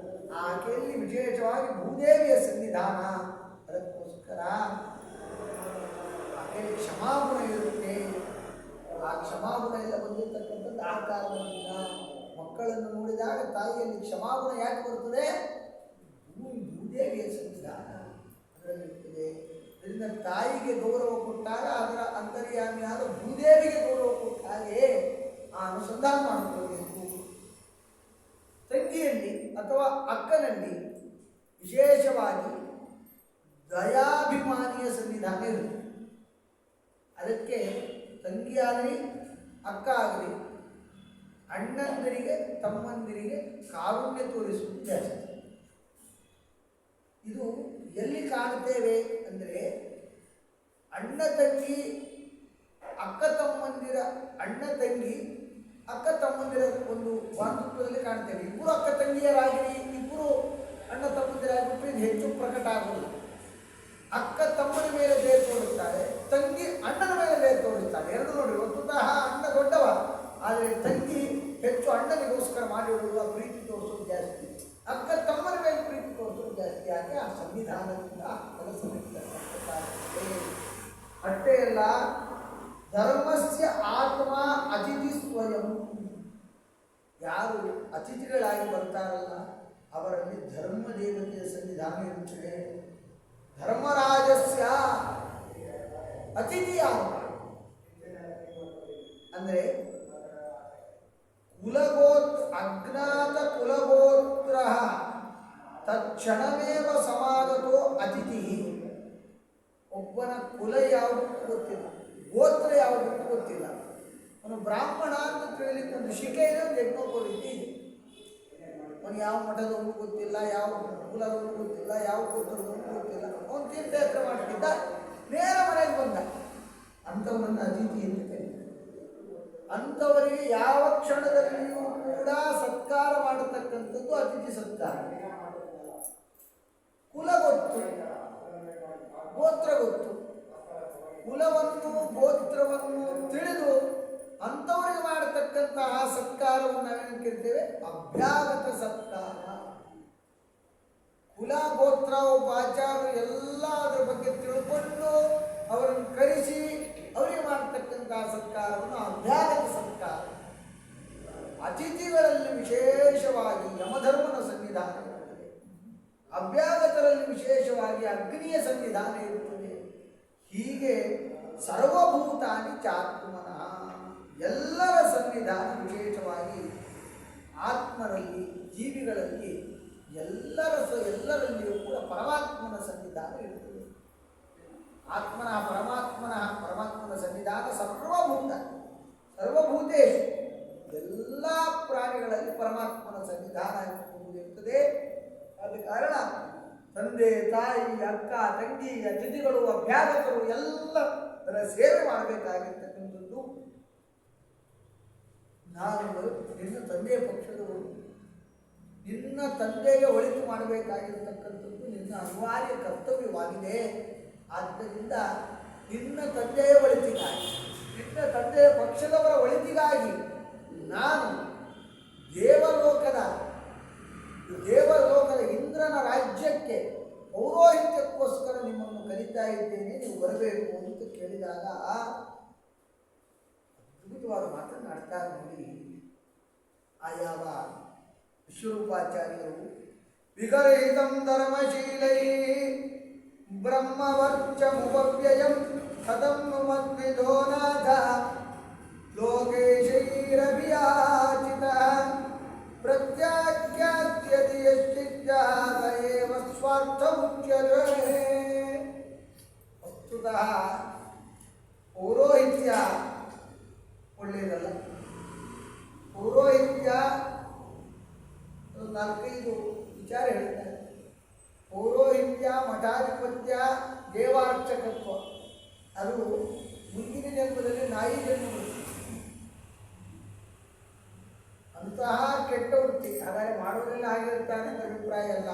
ಆಕೆಯಲ್ಲಿ ವಿಶೇಷವಾಗಿ ಭೂದೇವಿಯ ಸನ್ನಿಧಾನ. ಅದಕ್ಕೋಸ್ಕರ ಆಕೆಯಲ್ಲಿ ಕ್ಷಮಾಗುಣ ಇರುತ್ತೆ. ಆ ಕ್ಷಮಾಗುಣ ಎಲ್ಲ ಬಂದಿರತಕ್ಕಂಥದ್ದು ಆ ಕಾರಣದಿಂದ ಮಕ್ಕಳನ್ನು ನೋಡಿದಾಗ ತಾಯಿಯಲ್ಲಿ ಕ್ಷಮಾಗುಣ ಯಾಕೆ ಬರ್ತದೆ? ಭೂದೇವಿಯ ಸನ್ನಿಧಾನ ಅದರಲ್ಲಿರ್ತದೆ. ಅದರಿಂದ ತಾಯಿಗೆ ಗೌರವ ಕೊಟ್ಟಾಗ ಅದರ ಅಂತರ್ಯಾಮಿಯಾದ ಭೂದೇವಿಗೆ ಗೌರವ ಕೊಟ್ಟಾಗೆ ಆ ಅನುಸಂಧಾನ ಮಾಡಿಕೊಳ್ಳಬೇಕು. ತಂಗಿಯಲ್ಲಿ ಅಥವಾ ಅಕ್ಕನಲ್ಲಿ ವಿಶೇಷವಾಗಿ ದಯಾಭಿಮಾನಿಯ ಸನ್ನಿಧಾನ ಇರುತ್ತೆ. ಅದಕ್ಕೆ ತಂಗಿಯಾಗಲಿ ಅಕ್ಕ ಆಗಲಿ ಅಣ್ಣಂದಿರಿಗೆ ತಮ್ಮಂದಿರಿಗೆ ಕಾರುಣ್ಯ ತೋರಿಸುವುದು ಜಾಸ್ತಿ. ಇದು ಎಲ್ಲಿ ಕಾಣ್ತೇವೆ ಅಂದರೆ ಅಣ್ಣ ತಂಗಿ ಅಕ್ಕ ತಮ್ಮಂದಿರ, ಅಣ್ಣ ತಂಗಿ ಅಕ್ಕ ತಮ್ಮಂದಿರ ಒಂದು ಬಾಂಧವ್ಯದಲ್ಲಿ ಕಾಣ್ತೇವೆ. ಇಬ್ಬರು ಅಕ್ಕ ತಂಗಿಯರಾಗಿರಿ, ಇಬ್ಬರು ಅಣ್ಣ ತಮ್ಮಂದಿರಾಗಿಬಿಟ್ರೆ ಇದು ಹೆಚ್ಚು ಪ್ರಕಟ ಆಗುವುದು. ಅಕ್ಕ ತಮ್ಮನ ಮೇಲೆ ಬೇರೆ ತೋರಿಸ್ತಾಳೆ, ತಂಗಿ ಅಣ್ಣನ ಮೇಲೆ ಬೇರೆ ತೋರಿಸ್ತಾಳೆ. ಎರಡು ನೋಡಿ, ವಸ್ತುತಃ ಅಣ್ಣ ದೊಡ್ಡವ, ಆದರೆ ತಂಗಿ ಹೆಚ್ಚು ಅಣ್ಣನಿಗೋಸ್ಕರ ಮಾಡಿಡುವ ಪ್ರೀತಿ ತೋರಿಸೋದು ಜಾಸ್ತಿ. ಅಕ್ಕ ತಮ್ಮನ ಮೇಲೆ ಪ್ರೀತಿ ತೋರಿಸೋದು ಜಾಸ್ತಿ. ಯಾಕೆ? ಆ ಸಂವಿಧಾನದಿಂದ ಕೆಲಸ ಅಷ್ಟೇ ಅಲ್ಲ, ಧರ್ಮಸ್ಯ ಆತ್ಮ ಅತಿಥಿ ಸ್ವಯಂ. ಯಾರು ಅತಿಥಿಗಳಾಗಿ ಬರ್ತಾರಲ್ಲ ಅವರಲ್ಲಿ ಧರ್ಮ ದೇವತೆಯ ಸನ್ನಿಧಾನ ಇರುತ್ತದೆ. ಧರ್ಮರಾಜಸ್ಯ ಅತಿಥಿ ಯಾರು ಅಂದರೆ ಅಜ್ಞಾತ ಕುಲಗೋತ್ರ ತಕ್ಷಣಮೇವ ಸಮಾಗತೋ ಅತಿಥಿ. ಒಬ್ಬನ ಕುಲ ಯಾವುದು ಗೊತ್ತಿಲ್ಲ, ಗೋತ್ರ ಯಾವುದು ಗೊತ್ತಿಲ್ಲ. ಅವನು ಬ್ರಾಹ್ಮಣ ಅಂತ ತಿಳಿಲಿಕ್ಕೆ ಒಂದು ಶಿಖೆ ಇದೆ, ಒಂದು ಯಜ್ಞೋಪವೀತಿ ಇದೆ. ಅವನು ಯಾವ ಮಠದವನು ಗೊತ್ತಿಲ್ಲ, ಯಾವ ಕುಲದವನು ಗೊತ್ತಿಲ್ಲ, ಯಾವ ಗೋತ್ರದವನು ಗೊತ್ತಿಲ್ಲ. ಅವನು ತೀರ್ಥಯಾತ್ರೆ ಮಾಡ್ತಿದ್ದ, ನೇರ ಮನೆಗೆ ಬಂದ. ಅಂಥವನನ್ನು ಅತಿಥಿ ಅಂತ ಕರೀತಾರೆ. ಅಂಥವರಿಗೆ ಯಾವ ಕ್ಷಣದಲ್ಲಿಯೂ ಕೂಡ ಸತ್ಕಾರ ಮಾಡತಕ್ಕಂಥದ್ದು ಅತಿಥಿ ಸತ್ಕಾರ. ಕುಲ ಗೊತ್ತು, ಗೋತ್ರ ಗೊತ್ತು, ಕುಲವನ್ನು ಗೋತ್ರವನ್ನು ತಿಳಿದು ಅಂಥವರಿಗೆ ಮಾಡತಕ್ಕಂತಹ ಸತ್ಕಾರವನ್ನು ನಾವೇನು ಕರಿತೇವೆ? ಅಭ್ಯಾಗತ ಸತ್ಕಾರ. ಕುಲ ಗೋತ್ರ ಒಬ್ಬ ಆಚಾರ್ಯರು ಎಲ್ಲ ಅದರ ಬಗ್ಗೆ ತಿಳ್ಕೊಂಡು ಅವರನ್ನು ಕರೆಸಿ ಅವರಿಗೆ ಮಾಡತಕ್ಕಂತಹ ಸತ್ಕಾರವನ್ನು ಅಭ್ಯಾಗತ ಸತ್ಕಾರ. ಅತಿಥಿಗಳಲ್ಲಿ ವಿಶೇಷವಾಗಿ ಯಮಧರ್ಮನ ಸನ್ನಿಧಾನ ಇರುತ್ತದೆ. ಅಭ್ಯಾಗತರಲ್ಲಿ ವಿಶೇಷವಾಗಿ ಅಗ್ನಿಯ ಸನ್ನಿಧಾನ ಇರುತ್ತದೆ. ಹೀಗೆ ಸರ್ವಭೂತಾನಿ ಚಾತ್ಮನಃ, ಎಲ್ಲರ ಸನ್ನಿಧಾನ ವಿಶೇಷವಾಗಿ ಆತ್ಮರಲ್ಲಿ, ಜೀವಿಗಳಲ್ಲಿ ಎಲ್ಲರಲ್ಲಿಯೂ ಕೂಡ ಪರಮಾತ್ಮನ ಸನ್ನಿಧಾನ ಇರುತ್ತದೆ. ಪರಮಾತ್ಮನ ಸನ್ನಿಧಾನ ಸರ್ವಭೂತೇಶು, ಎಲ್ಲ ಪ್ರಾಣಿಗಳಲ್ಲಿ ಪರಮಾತ್ಮನ ಸನ್ನಿಧಾನ ಇರುತ್ತದೆ. ಆದ ಕಾರಣ ತಂದೆ, ತಾಯಿ, ಅಕ್ಕ, ತಂಗಿ, ಅತಿಥಿಗಳು, ಅಭ್ಯಾಗತರು ಎಲ್ಲರ ಸೇವೆ ಮಾಡಬೇಕಾಗಿರ್ತಕ್ಕಂಥದ್ದು. ನಾನು ನಿನ್ನ ತಂದೆಯ ಪಕ್ಷದವರು, ನಿನ್ನ ತಂದೆಗೆ ಒಳಿತು ಮಾಡಬೇಕಾಗಿರತಕ್ಕಂಥದ್ದು ನಿನ್ನ ಅನಿವಾರ್ಯ ಕರ್ತವ್ಯವಾಗಿದೆ. ಆದ್ದರಿಂದ ನಿನ್ನ ತಂದೆಯ ಒಳಿತಿಗಾಗಿ, ನಿನ್ನ ತಂದೆಯ ಪಕ್ಷದವರ ಒಳಿತಿಗಾಗಿ ನಾನು ದೇವಲೋಕದ ಇಂದ್ರನ ರಾಜ್ಯಕ್ಕೆ ಪೌರೋಹಿತ್ಯಕ್ಕೋಸ್ಕರ ನಿಮ್ಮನ್ನು ಕರೀತಾ ಇದ್ದೇನೆ, ನೀವು ಬರಬೇಕು ಅಂತ ಕೇಳಿದಾಗ ಅದ್ಭುತವಾದ ಮಾತನಾಡ್ತಾರೆ ನೋಡಿ. ಆಯಾವ ವಿಶ್ವರೂಪಾಚಾರ್ಯರು ವಿಗರಹಿತಂ ಧರ್ಮಶೀಲೈ ಬ್ರಹ್ಮವರ್ಚಮುಪವ್ಯಯಂ ಕಥಂ ಮದ್ವಿಧೋ ನಾಥ ಲೋಕೇಶೈರಭಿಯಾಚಿತಃ ಪ್ರತ್ಯಾಖ್ಯಾತ್ಯತಿ ಯಶ್ಚಿಜ್ಜಾತ ಏವ ಸ್ವಾರ್ಥಮುಚ್ಯತೆ. ವಸ್ತುತಃ ಪೌರೋಹಿತ್ಯ ಒಳ್ಳೆಯದಲ್ಲ. ಪೌರೋಹಿತ್ಯ ನಾಲ್ಕೈದು ವಿಚಾರ ಹೇಳ್ತಾರೆ. ಪೌರೋಹಿತ್ಯ, ಮಠಾಧಿಪತ್ಯ, ದೇವಾರ್ಚಕತ್ವ ಅದು ಮುಂದಿನ ಜನ್ಮದಲ್ಲಿ ನಾಯಿ ಜನ್ಮ ಬರುತ್ತೆ. ಅಂತಹ ಕೆಟ್ಟ ವೃತ್ತಿ. ಹಾಗಾದರೆ ಮಾಡೋದ್ರಲ್ಲಿ ಆಗಿರ್ತಾನೆ ಅಂತ ಅಭಿಪ್ರಾಯ ಅಲ್ಲ.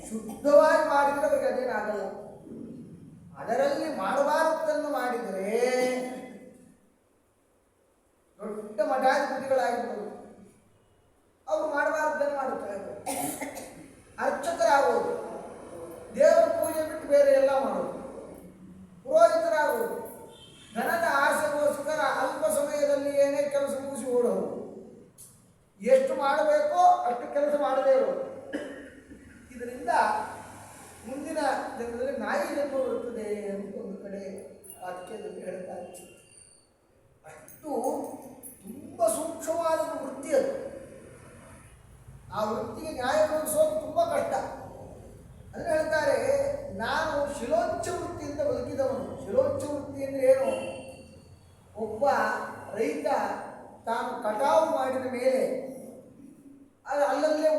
ಶುದ್ಧವಾಗಿ ಮಾಡಿದರೆ ಅವರಿಗೆ ಅದೇನಾಗಲ್ಲ. ಅದರಲ್ಲಿ ಮಾಡಬಾರದನ್ನು ಮಾಡಿದರೆ ದೊಡ್ಡ ಮಠಾಧಿಪತಿಗಳಾಗಿರ್ಬೋದು, ಅವರು ಮಾಡಬಾರದನ್ನು ಮಾಡುತ್ತಾರೆ. ಅರ್ಚಕರಾಗುವುದು, ದೇವರ ಪೂಜೆ ಬಿಟ್ಟು ಬೇರೆ ಎಲ್ಲ ಮಾಡೋದು, ಪುರೋಹಿತರಾಗುವುದು, ಧನದ ಆಸೆಗೋಸ್ಕರ ಅಲ್ಪ ಸಮಯದಲ್ಲಿ ಏನೇ ಕೆಲಸ ಮುಗಿಸಿ ಓಡೋದು, ಎಷ್ಟು ಮಾಡಬೇಕೋ ಅಷ್ಟು ಕೆಲಸ ಮಾಡದೇ ಇರೋದು. ಇದರಿಂದ ಮುಂದಿನ ಜನ್ಮದಲ್ಲಿ ನಾಯಿ ಜನ್ಮ ಬರುತ್ತದೆ ಅಂತ ಒಂದು ಕಡೆ ವಾಕ್ಯದಲ್ಲಿ ಹೇಳ್ತಾರೆ. ಅಷ್ಟು ತುಂಬ ಸೂಕ್ಷ್ಮವಾದ ವೃತ್ತಿ ಅದು. ಆ ವೃತ್ತಿಗೆ ನ್ಯಾಯ ಒದಗಿಸೋದು ತುಂಬ ಕಷ್ಟ. ಅಂದರೆ ಹೇಳ್ತಾರೆ, ನಾನು ಶಿಲೋಚ್ಛ ವೃತ್ತಿಯಿಂದ ಬದುಕಿದವನು. ಶಿಲೋಚ್ಛ ವೃತ್ತಿ ಅಂದರೆ ಏನು? ಒಬ್ಬ ರೈತ ತಾನು ಕಟಾವು ಮಾಡಿದ ಮೇಲೆ ಅದು ಅಲ್ಲಲ್ಲೇ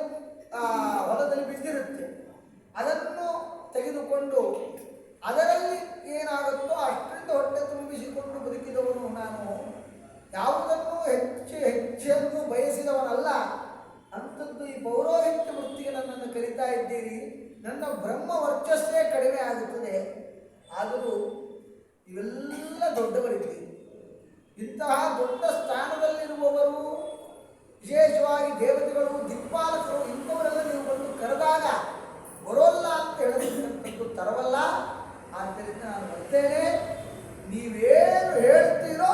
ಹೊಲದಲ್ಲಿ ಬಿದ್ದಿರುತ್ತೆ, ಅದನ್ನು ತೆಗೆದುಕೊಂಡು ಅದರಲ್ಲಿ ಏನಾಗುತ್ತೋ ಅಷ್ಟರಿಂದ ಹೊಟ್ಟೆ ತುಂಬಿಸಿಕೊಂಡು ಬದುಕಿದವನು ನಾನು. ಯಾವುದನ್ನು ಹೆಚ್ಚನ್ನು ಬಯಸಿದವನಲ್ಲ. ಅಂಥದ್ದು ಈ ಪೌರೋಹಿತ್ಯ ವೃತ್ತಿಗೆ ನನ್ನನ್ನು ಕರೀತಾ ಇದ್ದೀರಿ. ನನ್ನ ಬ್ರಹ್ಮ ವರ್ಚಸ್ಸೇ ಕಡಿಮೆ ಆಗುತ್ತದೆ. ಆದರೂ ಇವೆಲ್ಲ ದೊಡ್ಡವರಿದ್ದೀರಿ. ಇಂತಹ ದೊಡ್ಡ ಸ್ಥಾನದಲ್ಲಿರುವವರು, ವಿಶೇಷವಾಗಿ ದೇವತೆಗಳು, ದಿಕ್ಪಾಲಕರು, ಇಂಥವರೆಲ್ಲ ನೀವು ಬಂದು ಕರೆದಾಗ ಬರೋಲ್ಲ ಅಂತ ಹೇಳತಕ್ಕಂಥದ್ದು ತರವಲ್ಲ. ಆದ್ದರಿಂದ ನಾನು ಬರ್ತೇನೆ, ನೀವೇನು ಹೇಳ್ತೀರೋ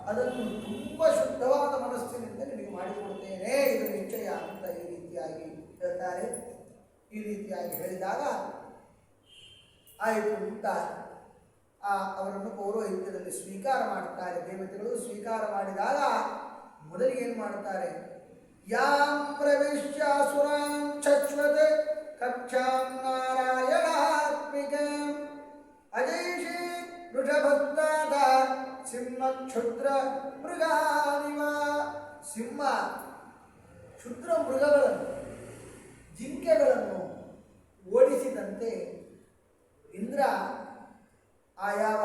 ಅದನ್ನು ತುಂಬ ಶುದ್ಧವಾದ ಮನಸ್ಸಿನಿಂದ ನಿಮಗೆ ಮಾಡಿಕೊಡ್ತೇನೆ, ಇದು ನಿಶ್ಚಯ ಅಂತ ಈ ರೀತಿಯಾಗಿ ಹೇಳ್ತಾರೆ. ಈ ರೀತಿಯಾಗಿ ಹೇಳಿದಾಗ ಆಯಿತು ಅಂತ ಅವರನ್ನು ಪೌರೋಹಿತ್ಯದಲ್ಲಿ ಸ್ವೀಕಾರ ಮಾಡ್ತಾರೆ. ದೇವತೆಗಳು ಸ್ವೀಕಾರ ಮಾಡಿದಾಗ ಮೊದಲಿಗೆ ಏನು ಮಾಡ್ತಾರೆ? ಯಾಂ ಪ್ರವಿಶ್ಯ ಸುರಾಂ ಚಚ್ವತ್ ಕಕ್ಷಾಂ ನಾರಾಯಣಾತ್ಮಿಕಂ ಅಜೈಷಿ ವೃಷಭತ್ತಾದ ಸಿಂಹ ಕ್ಷುದ್ರ ಮೃಗಾನಿವ. ಸಿಂಹ ಕ್ಷುದ್ರ ಮೃಗಗಳನ್ನು, ಜಿಂಕೆಗಳನ್ನು ಓಡಿಸಿದಂತೆ ಇಂದ್ರ ಯಾವ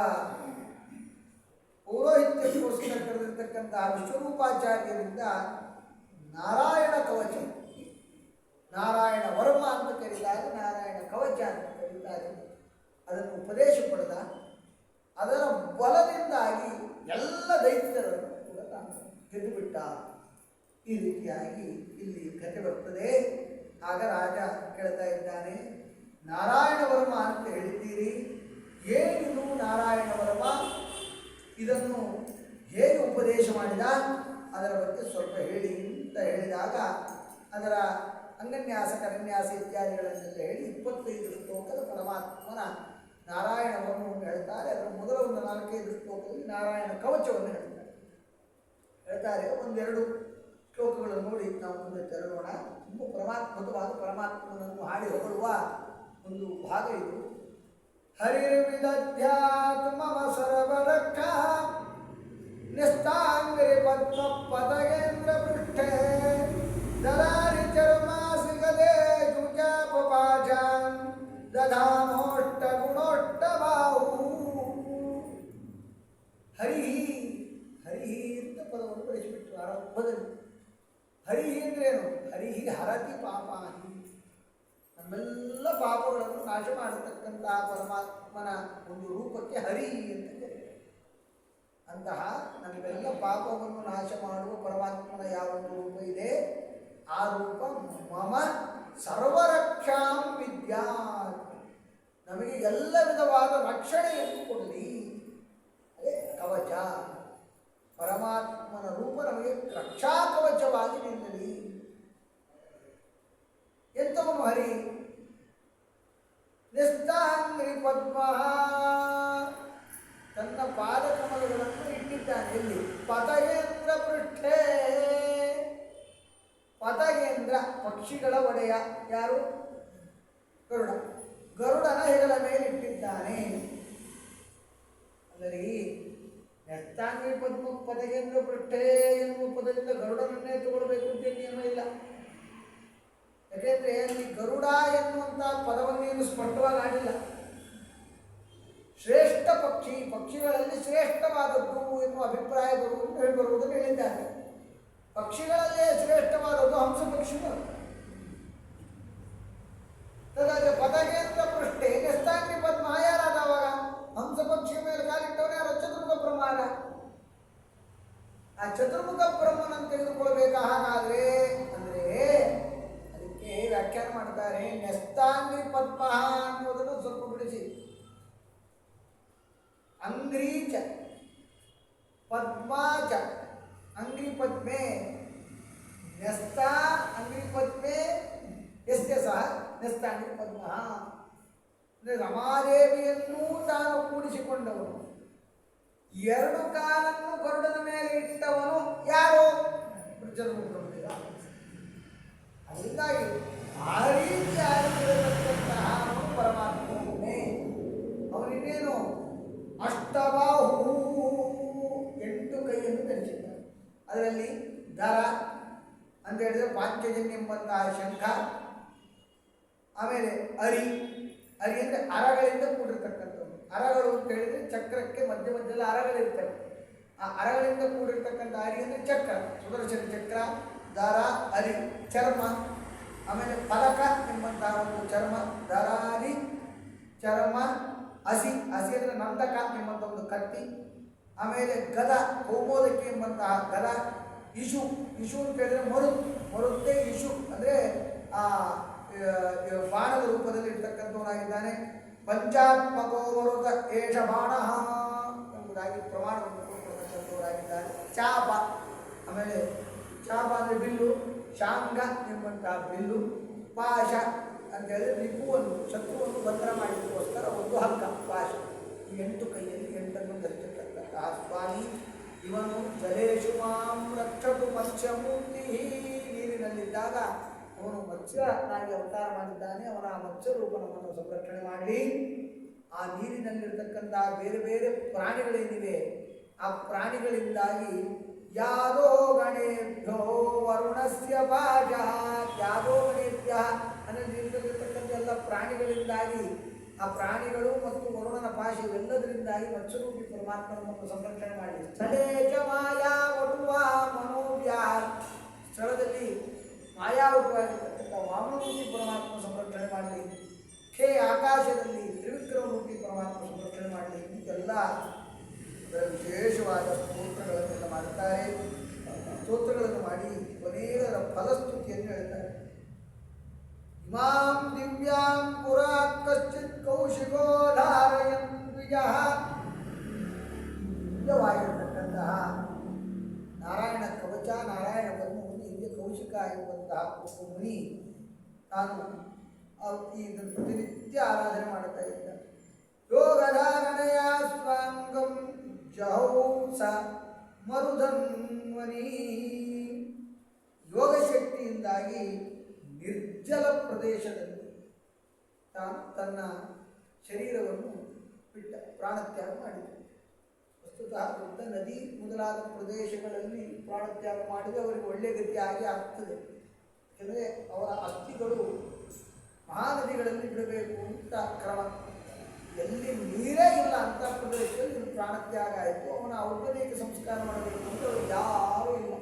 ಪೌರೋಹಿತ್ಯಕ್ಕೋಸ್ಕರ ಕರೆದಿರ್ತಕ್ಕಂತಹ ವಿಶ್ವರೂಪಾಚಾರ್ಯರಿಂದ ನಾರಾಯಣ ಕವಚ, ನಾರಾಯಣ ವರ್ಮ ಅಂತ ಕರೀತಾರೆ, ನಾರಾಯಣ ಕವಚ ಅಂತ ಕರೀತಾರೆ, ಅದನ್ನು ಉಪದೇಶ ಪಡೆದ. ಅದರ ಬಲದಿಂದಾಗಿ ಎಲ್ಲ ದೈತ್ಯರನ್ನು ಕೂಡ ಗೆದ್ದುಬಿಟ್ಟ. ಈ ರೀತಿಯಾಗಿ ಇಲ್ಲಿ ಕಥೆ ಬರ್ತದೆ. ಆಗ ರಾಜ ಕೇಳ್ತಾ ಇದ್ದಾನೆ, ನಾರಾಯಣ ವರ್ಮ ಅಂತ ಹೇಳಿದ್ದೀರಿ, ಏನಿದು ನಾರಾಯಣ ವರ್ಮ? ಇದನ್ನು ಹೇಗೆ ಉಪದೇಶ ಮಾಡಿದ? ಅದರ ಬಗ್ಗೆ ಸ್ವಲ್ಪ ಹೇಳಿ ಅಂತ ಹೇಳಿದಾಗ ಅದರ ಅಂಗನ್ಯಾಸ, ಕರನ್ಯಾಸ ಇತ್ಯಾದಿಗಳನ್ನೆಲ್ಲ ಹೇಳಿ 25 ಶ್ಲೋಕದ ಪರಮಾತ್ಮನ ನಾರಾಯಣ ವರ್ಮವನ್ನು ಹೇಳ್ತಾರೆ. ಅದರ ಮೊದಲ ಒಂದು 4-5 ಶ್ಲೋಕದಲ್ಲಿ ನಾರಾಯಣ ಕವಚವನ್ನು ಹೇಳ್ತಾರೆ. ಒಂದೆರಡು ಶ್ಲೋಕಗಳನ್ನು ನೋಡಿ ನಾವು ಮುಂದೆ ತೆರಳೋಣ. ತುಂಬ ಪರಮಾತ್ಮಕವಾದ ಪರಮಾತ್ಮನನ್ನು ಹಾಡಿ ಹೊಗಳುವ ಒಂದು ಭಾಗ ಇದು. ಹರಿರ್ವಿದಧ್ಯಾತ್ಮವ ಸರ್ವರಕ್ಷ ನಿಸ್ತಾಂಗ್ರಿ ಪದ್ಮ ಪದಗೇಂದ್ರ ಪೃಷ್ಠೆ ದರಾರಿ ಚರ್ಮಾಸಿ ಗದೇ ಜುಜಾಪಪಾಜಾಂ ದಧಾಮೋಷ್ಟ ಗುಣೋಷ್ಟ ಬಾಹು. ಹರಿ ಹರಿ ಅಂತ ಪದವನ್ನು ಬಳಸಿಬಿಟ್ರು ಆರಂಭದಲ್ಲಿ. ಹರಿಹಿ ಅಂದ್ರೇನು? ಹರಿಹಿ ಹರತಿ ಪಾಪಾನಿ, ನಮ್ಮೆಲ್ಲ ಪಾಪಗಳನ್ನು ನಾಶ ಮಾಡತಕ್ಕಂತಹ ಪರಮಾತ್ಮನ ಒಂದು ರೂಪಕ್ಕೆ ಹರಿ ಅಂತ ಕರೀತಾರೆ. ಅಂತಹ ನಮ್ಮೆಲ್ಲ ಪಾಪವನ್ನು ನಾಶ ಮಾಡುವ ಪರಮಾತ್ಮನ ಯಾವೊಂದು ರೂಪ ಇದೆ ಆ ರೂಪ ಮಮ ಸರ್ವರಕ್ಷಾಂ ವಿದ್ಯಾತ್, ನಮಗೆ ಎಲ್ಲ ವಿಧವಾದ ರಕ್ಷಣೆಯನ್ನು ಕೊಡಲಿ. ಅದೇ ಕವಚ, ಪರಮಾತ್ಮನ ರೂಪ ನಮಗೆ ರಕ್ಷಾ ಕವಚವಾಗಿ ನಿಲ್ಲಲಿ. ಎಂಥವನು ಹರಿ? ನಿಸ್ತಾಂಗ್ರಿ ಪದ್ಮ, ತನ್ನ ಪಾದಕಮಲಗಳನ್ನು ಇಟ್ಟಿದ್ದಾನೆ ಎಲ್ಲಿ? ಪತಗೇಂದ್ರ ಪೃಷ್ಠೇ. ಪತಗೇಂದ್ರ ಪಕ್ಷಿಗಳ ಒಡೆಯ ಯಾರು? ಗರುಡ. ಗರುಡನ ಹೆಗಲ ಮೇಲೆ ಇಟ್ಟಿದ್ದಾನೆ. ಅಂದರೆ ನೆತ್ತಾಂಗ್ರಿ ಪದ್ಮ ಪತಗೇಂದ್ರ ಪೃಷ್ಠೇ ಎನ್ನುವ ಪದದಿಂದ ಗರುಡನನ್ನೇ ತಗೊಳ್ಬೇಕು ಅಂತ ನಿಯಮ ಇಲ್ಲ. ಯಾಕೆಂದ್ರೆ ಅಲ್ಲಿ ಗರುಡ ಎನ್ನುವಂಥ ಪದವನ್ನೇನು ಸ್ಪಷ್ಟವಾಗಿ ಆಡಿಲ್ಲ. ಶ್ರೇಷ್ಠ ಪಕ್ಷಿ, ಪಕ್ಷಿಗಳಲ್ಲಿ ಶ್ರೇಷ್ಠವಾದದ್ದು ಎನ್ನುವ ಅಭಿಪ್ರಾಯ ಬರುವುದನ್ನು ಹೇಳಿದ್ದಾರೆ. ಪಕ್ಷಿಗಳಲ್ಲೇ ಶ್ರೇಷ್ಠವಾದದ್ದು ಹಂಸ ಪಕ್ಷಿಗಳು. ತದಾದ್ರೆ ಪದಗೇಂದ್ರ ಪೃಷ್ಠೆ ನೆಸ್ತಾಂಗ್ರಿ ಪದ್ಮ ಯಾರಾದವಾಗ? ಹಂಸ ಪಕ್ಷಿಯ ಮೇಲೆ ಕಾಲಿಟ್ಟವನೇ ಯಾರು? ಚತುರ್ಮುಖ ಬ್ರಹ್ಮನ. ಆ ಚತುರ್ಮುಖ ಬ್ರಹ್ಮನನ್ನು ತೆಗೆದುಕೊಳ್ಬೇಕಾ? ಹಾಗಾದ್ರೆ ಅಂದ್ರೆ ಅದಕ್ಕೆ ವ್ಯಾಖ್ಯಾನ ಮಾಡ್ತಾರೆ, ನೆಸ್ತಾಂಗ್ರಿ ಪದ್ಮ ಅನ್ನೋದನ್ನು ಸ್ವಲ್ಪ ಬಿಡಿಸಿ. ಅಂಗ್ರೀಚ ಪದ್ಮಾಚ ಅಂಗ್ರಿ ಪದ್ಮೆ ನ್ಯಸ್ತ ಅಂಗ್ರಿ ಪದ್ಮೆ ಎಸ್ತೆ ಸಹ ನ್ಯಸ್ತಾಂಗ್ರಿ ಪದ್ಮ. ಅಂದರೆ ರಮಾದೇವಿಯನ್ನೂ ತಾನು ಕೂಡಿಸಿಕೊಂಡವನು, ಎರಡು ಕಾಲನ್ನು ಗರುಡನ ಮೇಲೆ ಇಟ್ಟವನು ಯಾರು? ಚತುರ್ಮುಖ. ಅದರಿಂದಾಗಿ ಆ ರೀತಿಯಾಗಿರತಕ್ಕಂತಹ ಪರಮಾತ್ಮನೇ. ಅವನಿನ್ನೇನು? ಅಷ್ಟಬಾಹು, 8 ಕೈಯನ್ನು ಧರಿಸಿದ್ದಾನೆ. ಅದರಲ್ಲಿ ದರ ಅಂತ ಹೇಳಿದ್ರೆ ಪಾಂಚಜನ್ಯ ಎಂಬಂತಹ ಶಂಖ, ಆಮೇಲೆ ಅರಿ. ಅರಿ ಅಂದರೆ ಅರಗಳಿಂದ ಕೂಡಿರ್ತಕ್ಕಂಥದ್ದು. ಅರಗಳು ಅಂತ ಹೇಳಿದ್ರೆ ಚಕ್ರಕ್ಕೆ ಮಧ್ಯ ಮಧ್ಯದಲ್ಲಿ ಅರಗಳಿರ್ತವೆ. ಆ ಅರಗಳಿಂದ ಕೂಡಿರ್ತಕ್ಕಂಥ ಅರಿ ಅಂದರೆ ಚಕ್ರ, ಸುದರ್ಶನ ಚಕ್ರ, ದಾರ, ಅರಿ, ಚರ್ಮ, ಆಮೇಲೆ ಫಲಕ ಎಂಬಂತಹ ಒಂದು ಚರ್ಮ, ದಾರಾರಿ, ಚರ್ಮ, ಹಸಿ, ಹಸಿ ಅಂದರೆ ನಂದಕ ಎಂಬಂಥ ಒಂದು ಕತ್ತಿ, ಆಮೇಲೆ ಗದ, ಕೌಮೋದಕಿ ಎಂಬಂತಹ ಗದ, ಇಶು, ಇಶು ಅಂತ ಹೇಳಿದ್ರೆ ಮರುತ್ತೇ ಇಶು ಅಂದರೆ ಆ ಬಾಣದ ರೂಪದಲ್ಲಿ ಇರ್ತಕ್ಕಂಥವನಾಗಿದ್ದಾನೆ. ಪಂಚಾತ್ಮಕೋ ಮರುತ ಏಷ ಬಾಣ ಎಂಬುದಾಗಿ ಪ್ರಮಾಣವನ್ನು ಕೊಡ್ತಕ್ಕಂಥವರಾಗಿದ್ದಾನೆ. ಚಾಪ, ಆಮೇಲೆ ಚಾಪ ಅಂದರೆ ಬಿಲ್ಲು, ಶಾಂಗ ಎಂಬಂತಹ ಬಿಲ್ಲು, ಪಾಶ ಅಂತ ಹೇಳಿದ್ರೆ ರಿಪುವನ್ನು, ಶತ್ರುವನ್ನು ಭದ್ರ ಮಾಡಲಿಕ್ಕೋಸ್ಕರ ಒಂದು ಹಗ್ಗ ಪಾಶ. ಈ 8 ಕೈಯಲ್ಲಿ 8ಅನ್ನು ಧರಿಸಿರ್ತಕ್ಕಂತಹ ಸ್ವಾಮಿ ಇವನು ಜಲೇಶು ಮಾಂ ರಕ್ಷತು ಮತ್ಸ್ಯಮೂರ್ತಿ. ನೀರಿನಲ್ಲಿದ್ದಾಗ ಅವನು ಮತ್ಸ್ಯನಾಗಿ ಅವತಾರ ಮಾಡಿದ್ದಾನೆ. ಅವನ ಆ ಮತ್ಸ್ಯ ರೂಪ ನಮ್ಮನ್ನು ಸಂರಕ್ಷಣೆ ಮಾಡಲಿ. ಆ ನೀರಿನಲ್ಲಿರ್ತಕ್ಕಂತಹ ಬೇರೆ ಬೇರೆ ಪ್ರಾಣಿಗಳೇನಿವೆ ಆ ಪ್ರಾಣಿಗಳಿಂದಾಗಿ ಯಾದೋ ಗಣೇಭ್ಯೋ ವರುಣಸ್ಯ ಭಾಜ, ಯಾದೋ ಗಣೇಭ್ಯ ಅಂದರೆ ನೀರಿನಲ್ಲಿರ್ತಕ್ಕಂಥ ಎಲ್ಲ ಪ್ರಾಣಿಗಳಿಂದಾಗಿ, ಆ ಪ್ರಾಣಿಗಳು ಮತ್ತು ವರುಣನ ಪಾಶ ಇವೆಲ್ಲದರಿಂದಾಗಿ ಮತ್ಸ್ಯರೂಪಿ ಪರಮಾತ್ಮನನ್ನು ಸಂರಕ್ಷಣೆ ಮಾಡಲಿ. ಸ್ಥಳೇ ಚ ಮಾಯಾ ವಟುವ ಮನೋವ್ಯಾ, ಸ್ಥಳದಲ್ಲಿ ಮಾಯಾವಟುವಾಗಿರ್ತಕ್ಕಂಥ ವಾಮನರೂಪಿ ಪರಮಾತ್ಮ ಸಂರಕ್ಷಣೆ ಮಾಡಲಿ. ಖೇ ಆಕಾಶದಲ್ಲಿ ತ್ರಿವಿಕ್ರಮ ರೂಪಿ ಪರಮಾತ್ಮ ಸಂರಕ್ಷಣೆ ಮಾಡಲಿ. ಇದೆಲ್ಲ ವಿಶೇಷವಾದ ಸ್ತೋತ್ರಗಳನ್ನೆಲ್ಲ ಮಾಡುತ್ತಾರೆ. ಸ್ತೋತ್ರಗಳನ್ನು ಮಾಡಿ ಕೊನೆಯದರ ಫಲಸ್ತುತಿಯನ್ನು ಹೇಳ್ತಾರೆ. ಇಮಾಂ ದಿವ್ಯಾಂ ಪುರಾತ್ ಕಶ್ಚಿತ್ ಕೌಶಿಕೋ ಧಾರಯನ್ ದ್ವಿಜಃ. ದಿವ್ಯವಾಗಿರತಕ್ಕಂತಹ ನಾರಾಯಣ ಕವಚ, ನಾರಾಯಣ ಪದ್ಮವನ್ನು ಇಲ್ಲಿ ಕೌಶಿಕ ಎಂಬಂತಹ ಮುನಿ ತಾನು ಇದನ್ನು ಪ್ರತಿನಿತ್ಯ ಆರಾಧನೆ ಮಾಡುತ್ತಾ ಇದ್ದಾನೆ. ಯೋಗಧಾರಣೆಯ ಸ್ವಾಂಗಂ ಜಹೌಸ ಮರುಧನ್ವನಿ. ಯೋಗಶಕ್ತಿಯಿಂದಾಗಿ ನಿರ್ಜಲ ಪ್ರದೇಶದಲ್ಲಿ ತಾನು ತನ್ನ ಶರೀರವನ್ನು ಬಿಟ್ಟ, ಪ್ರಾಣತ್ಯಾಗ ಮಾಡಿದ. ವಸ್ತುತಃ ದೊಡ್ಡ ನದಿ ಮೊದಲಾದ ಪ್ರದೇಶಗಳಲ್ಲಿ ಪ್ರಾಣತ್ಯಾಗ ಮಾಡಿದರೆ ಅವರಿಗೆ ಒಳ್ಳೆಯ ಗತಿ ಆಗಿ ಆಗ್ತದೆ. ಯಾಕೆಂದರೆ ಅವರ ಅಸ್ಥಿಗಳು ಮಹಾನದಿಗಳಲ್ಲಿ ಬಿಡಬೇಕು ಅಂತ ಕ್ರಮ. ಎಲ್ಲಿ ನೀರೇ ಇಲ್ಲ ಅಂಥ ಪ್ರದೇಶದಲ್ಲಿ ಪ್ರಾಣತ್ಯಾಗ ಆಯಿತು. ಅವನ ಔದ್ಯೋಗಿಕ ಸಂಸ್ಕಾರ ಮಾಡಬೇಕು ಅಂತ ಯಾರೂ ಇಲ್ಲ.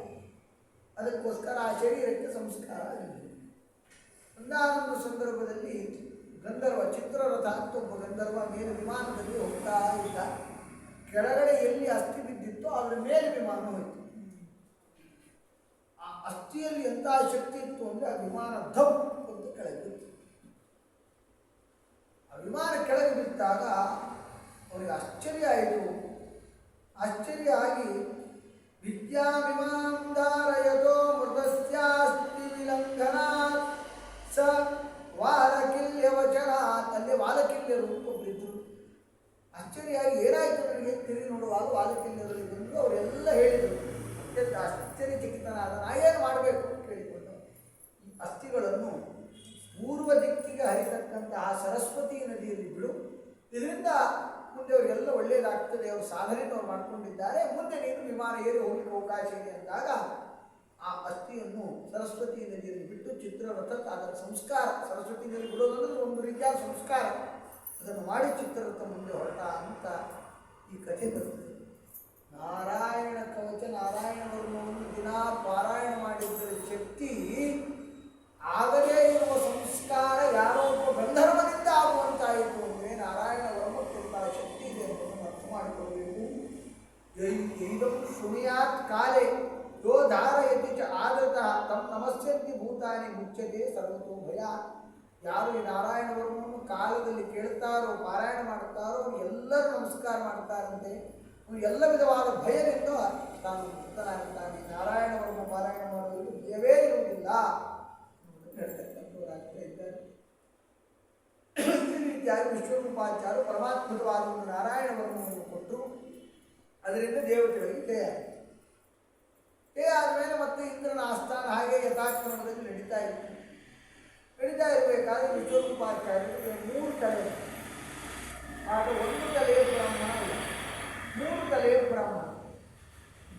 ಅದಕ್ಕೋಸ್ಕರ ಆ ಶರೀರಕ್ಕೆ ಸಂಸ್ಕಾರ ಆಗಿದೆ. ಒಂದಾನೊಂದು ಸಂದರ್ಭದಲ್ಲಿ ಗಂಧರ್ವ ಚಿತ್ರರಥ ಅಂತ ಒಬ್ಬ ಗಂಧರ್ವ ಮೇಲೆ ವಿಮಾನದಲ್ಲಿ ಹೋಗ್ತಾ ಇದ್ದ. ಕೆಳಗಡೆ ಎಲ್ಲಿ ಅಸ್ಥಿ ಬಿದ್ದಿತ್ತೋ ಅದರ ಮೇಲೆ ವಿಮಾನ ಹೋಯಿತು. ಆ ಅಸ್ಥಿಯಲ್ಲಿ ಎಂತಹ ಶಕ್ತಿ ಇತ್ತು ಅಂದರೆ ಆ ವಿಮಾನ ಧಪ್ ಅಂತ ಕೆಳಗೆ ಬಿತ್ತು. ಆ ವಿಮಾನ ಕೆಳಗೆ ಬಿದ್ದಾಗ ಅವರಿಗೆ ಆಶ್ಚರ್ಯ ಆಯಿತು. ಆಶ್ಚರ್ಯ ಆಗಿ ವಿದ್ಯಾ ವಿಮಾನದಾರಯತೋ ಮೃತಸ್ಯಾಸ್ತಿ ವಿಲಂಘನಾತ್ ಸ ವಾಲಕಿಲ್ಯ ವಚನಾತ್. ಅಲ್ಲಿ ವಾಲಕಿಲ್ಯರು ಒಬ್ಬರಿದ್ದರು. ಆಶ್ಚರ್ಯವಾಗಿ ಏನಾಯಿತು ನನಗೆ ತಿರುಗಿ ನೋಡುವಾಗ ವಾಲಕಿಲ್ಯರು ಬಂದು ಅವರೆಲ್ಲ ಹೇಳಿದರು. ಅತ್ಯಂತ ಆಶ್ಚರ್ಯಚಕಿತನಾದ ನಾ ಏನು ಮಾಡಬೇಕು ಅಂತ ಕೇಳಿಕೊಂಡು ಈ ಅಸ್ಥಿಗಳನ್ನು ಪೂರ್ವ ದಿಕ್ಕಿಗೆ ಹರಿತಕ್ಕಂತಹ ಸರಸ್ವತಿ ನದಿಯಲ್ಲಿ ಬಿಡು, ಇದರಿಂದ ಮುಂದೆ ಅವರಿಗೆಲ್ಲ ಒಳ್ಳೆಯದಾಗ್ತದೆ, ಅವರು ಸಾಧನೆಯನ್ನು ಅವ್ರು ಮಾಡ್ಕೊಂಡಿದ್ದಾರೆ, ಮುಂದೆ ನೀನು ವಿಮಾನ ಏರಿ ಹೋಗಲಿಕ್ಕೆ ಅವಕಾಶ ಇದೆ ಅಂದಾಗ ಆ ಅಸ್ಥಿಯನ್ನು ಸರಸ್ವತಿ ನದಿಯಲ್ಲಿ ಬಿಟ್ಟು ಚಿತ್ರರಥಕ್ಕೆ ಅದರ ಸಂಸ್ಕಾರ, ಸರಸ್ವತಿ ನದಿಯಲ್ಲಿ ಬಿಡೋದಂದ್ರೆ ಒಂದು ರೀತಿಯಾದ ಸಂಸ್ಕಾರ, ಅದನ್ನು ಮಾಡಿ ಚಿತ್ರರಥ ಮುಂದೆ ಹೊರಟ ಅಂತ ಈ ಕಥೆ ಬರ್ತದೆ. ನಾರಾಯಣ ಕವಚ ನಾರಾಯಣ ವರ್ಮವನ್ನು ದಿನ ಪಾರಾಯಣ ಮಾಡಿದ್ದರ ಶಕ್ತಿ ಆಗದೇ ಇರುವ ಸಂಸ್ಕಾರ ಯಾರೋ ಒಬ್ಬ ಗಂಧರ್ವನಿಂದ ಆಗುವಂತಾಯಿತು ಅಂದರೆ ನಾರಾಯಣ ವರ್ಮಕ್ಕಿಂತ ಶಕ್ತಿ ಇದೆ ಅನ್ನೋದನ್ನು ಅರ್ಥ ಮಾಡಿಕೊಳ್ಳಬೇಕು. ಇದಂ ಶೃಣಿಯಾತ್ ಕಾಲೇ ಯೋ ಧಾರಯತಿ ಚ ಆದೃತಃ ತಂ ನಮಸ್ಯಂತಿ ಭೂತಾನಿ ಮುಚ್ಯತೆ ಸರ್ವತೋ ಭಯ. ಯಾರು ಈ ನಾರಾಯಣ ವರ್ಮವನ್ನು ಕಾಲದಲ್ಲಿ ಕೇಳ್ತಾರೋ ಪಾರಾಯಣ ಮಾಡುತ್ತಾರೋ ಎಲ್ಲರೂ ನಮಸ್ಕಾರ ಮಾಡ್ತಾರಂತೆ. ಎಲ್ಲ ವಿಧವಾದ ಭಯದಿಂದ ತಾನು ಮುಕ್ತನಾಗಿದ್ದಾನೆ. ನಾರಾಯಣ ವರ್ಮ ಪಾರಾಯಣ ಮಾಡುವುದಕ್ಕೆ ಭಯವೇ ಇರುವುದಿಲ್ಲ ಹೇಳ್ತಕ್ಕಂಥವರಾಗ್ತಾ ಇದ್ದಾರೆ. ಈ ರೀತಿಯಾಗಿ ವಿಶ್ವರೂಪಾಚಾರ್ಯರು ಪರಮಾತ್ಮಕವಾದ ಒಂದು ನಾರಾಯಣ ವರ್ಮವನ್ನು ಕೊಟ್ಟು ಅದರಿಂದ ದೇವತೆಗಳಿಗೆ ಜಯ ಆದಮೇಲೆ ಮತ್ತೆ ಇಂದ್ರನ ಆಸ್ಥಾನ ಹಾಗೆ ಯಥಾಕ್ರಮದಲ್ಲಿ ನಡೀತಾ ಇರಬೇಕಾದ್ರೆ ವಿಶ್ವರೂಪಾಚಾರ್ಯರಿಗೆ 3 ತಲೆ, ಆಗ 1 ತಲೆಯ ಬ್ರಾಹ್ಮಣ ಇಲ್ಲ, 3 ತಲೆಯ ಬ್ರಾಹ್ಮಣ.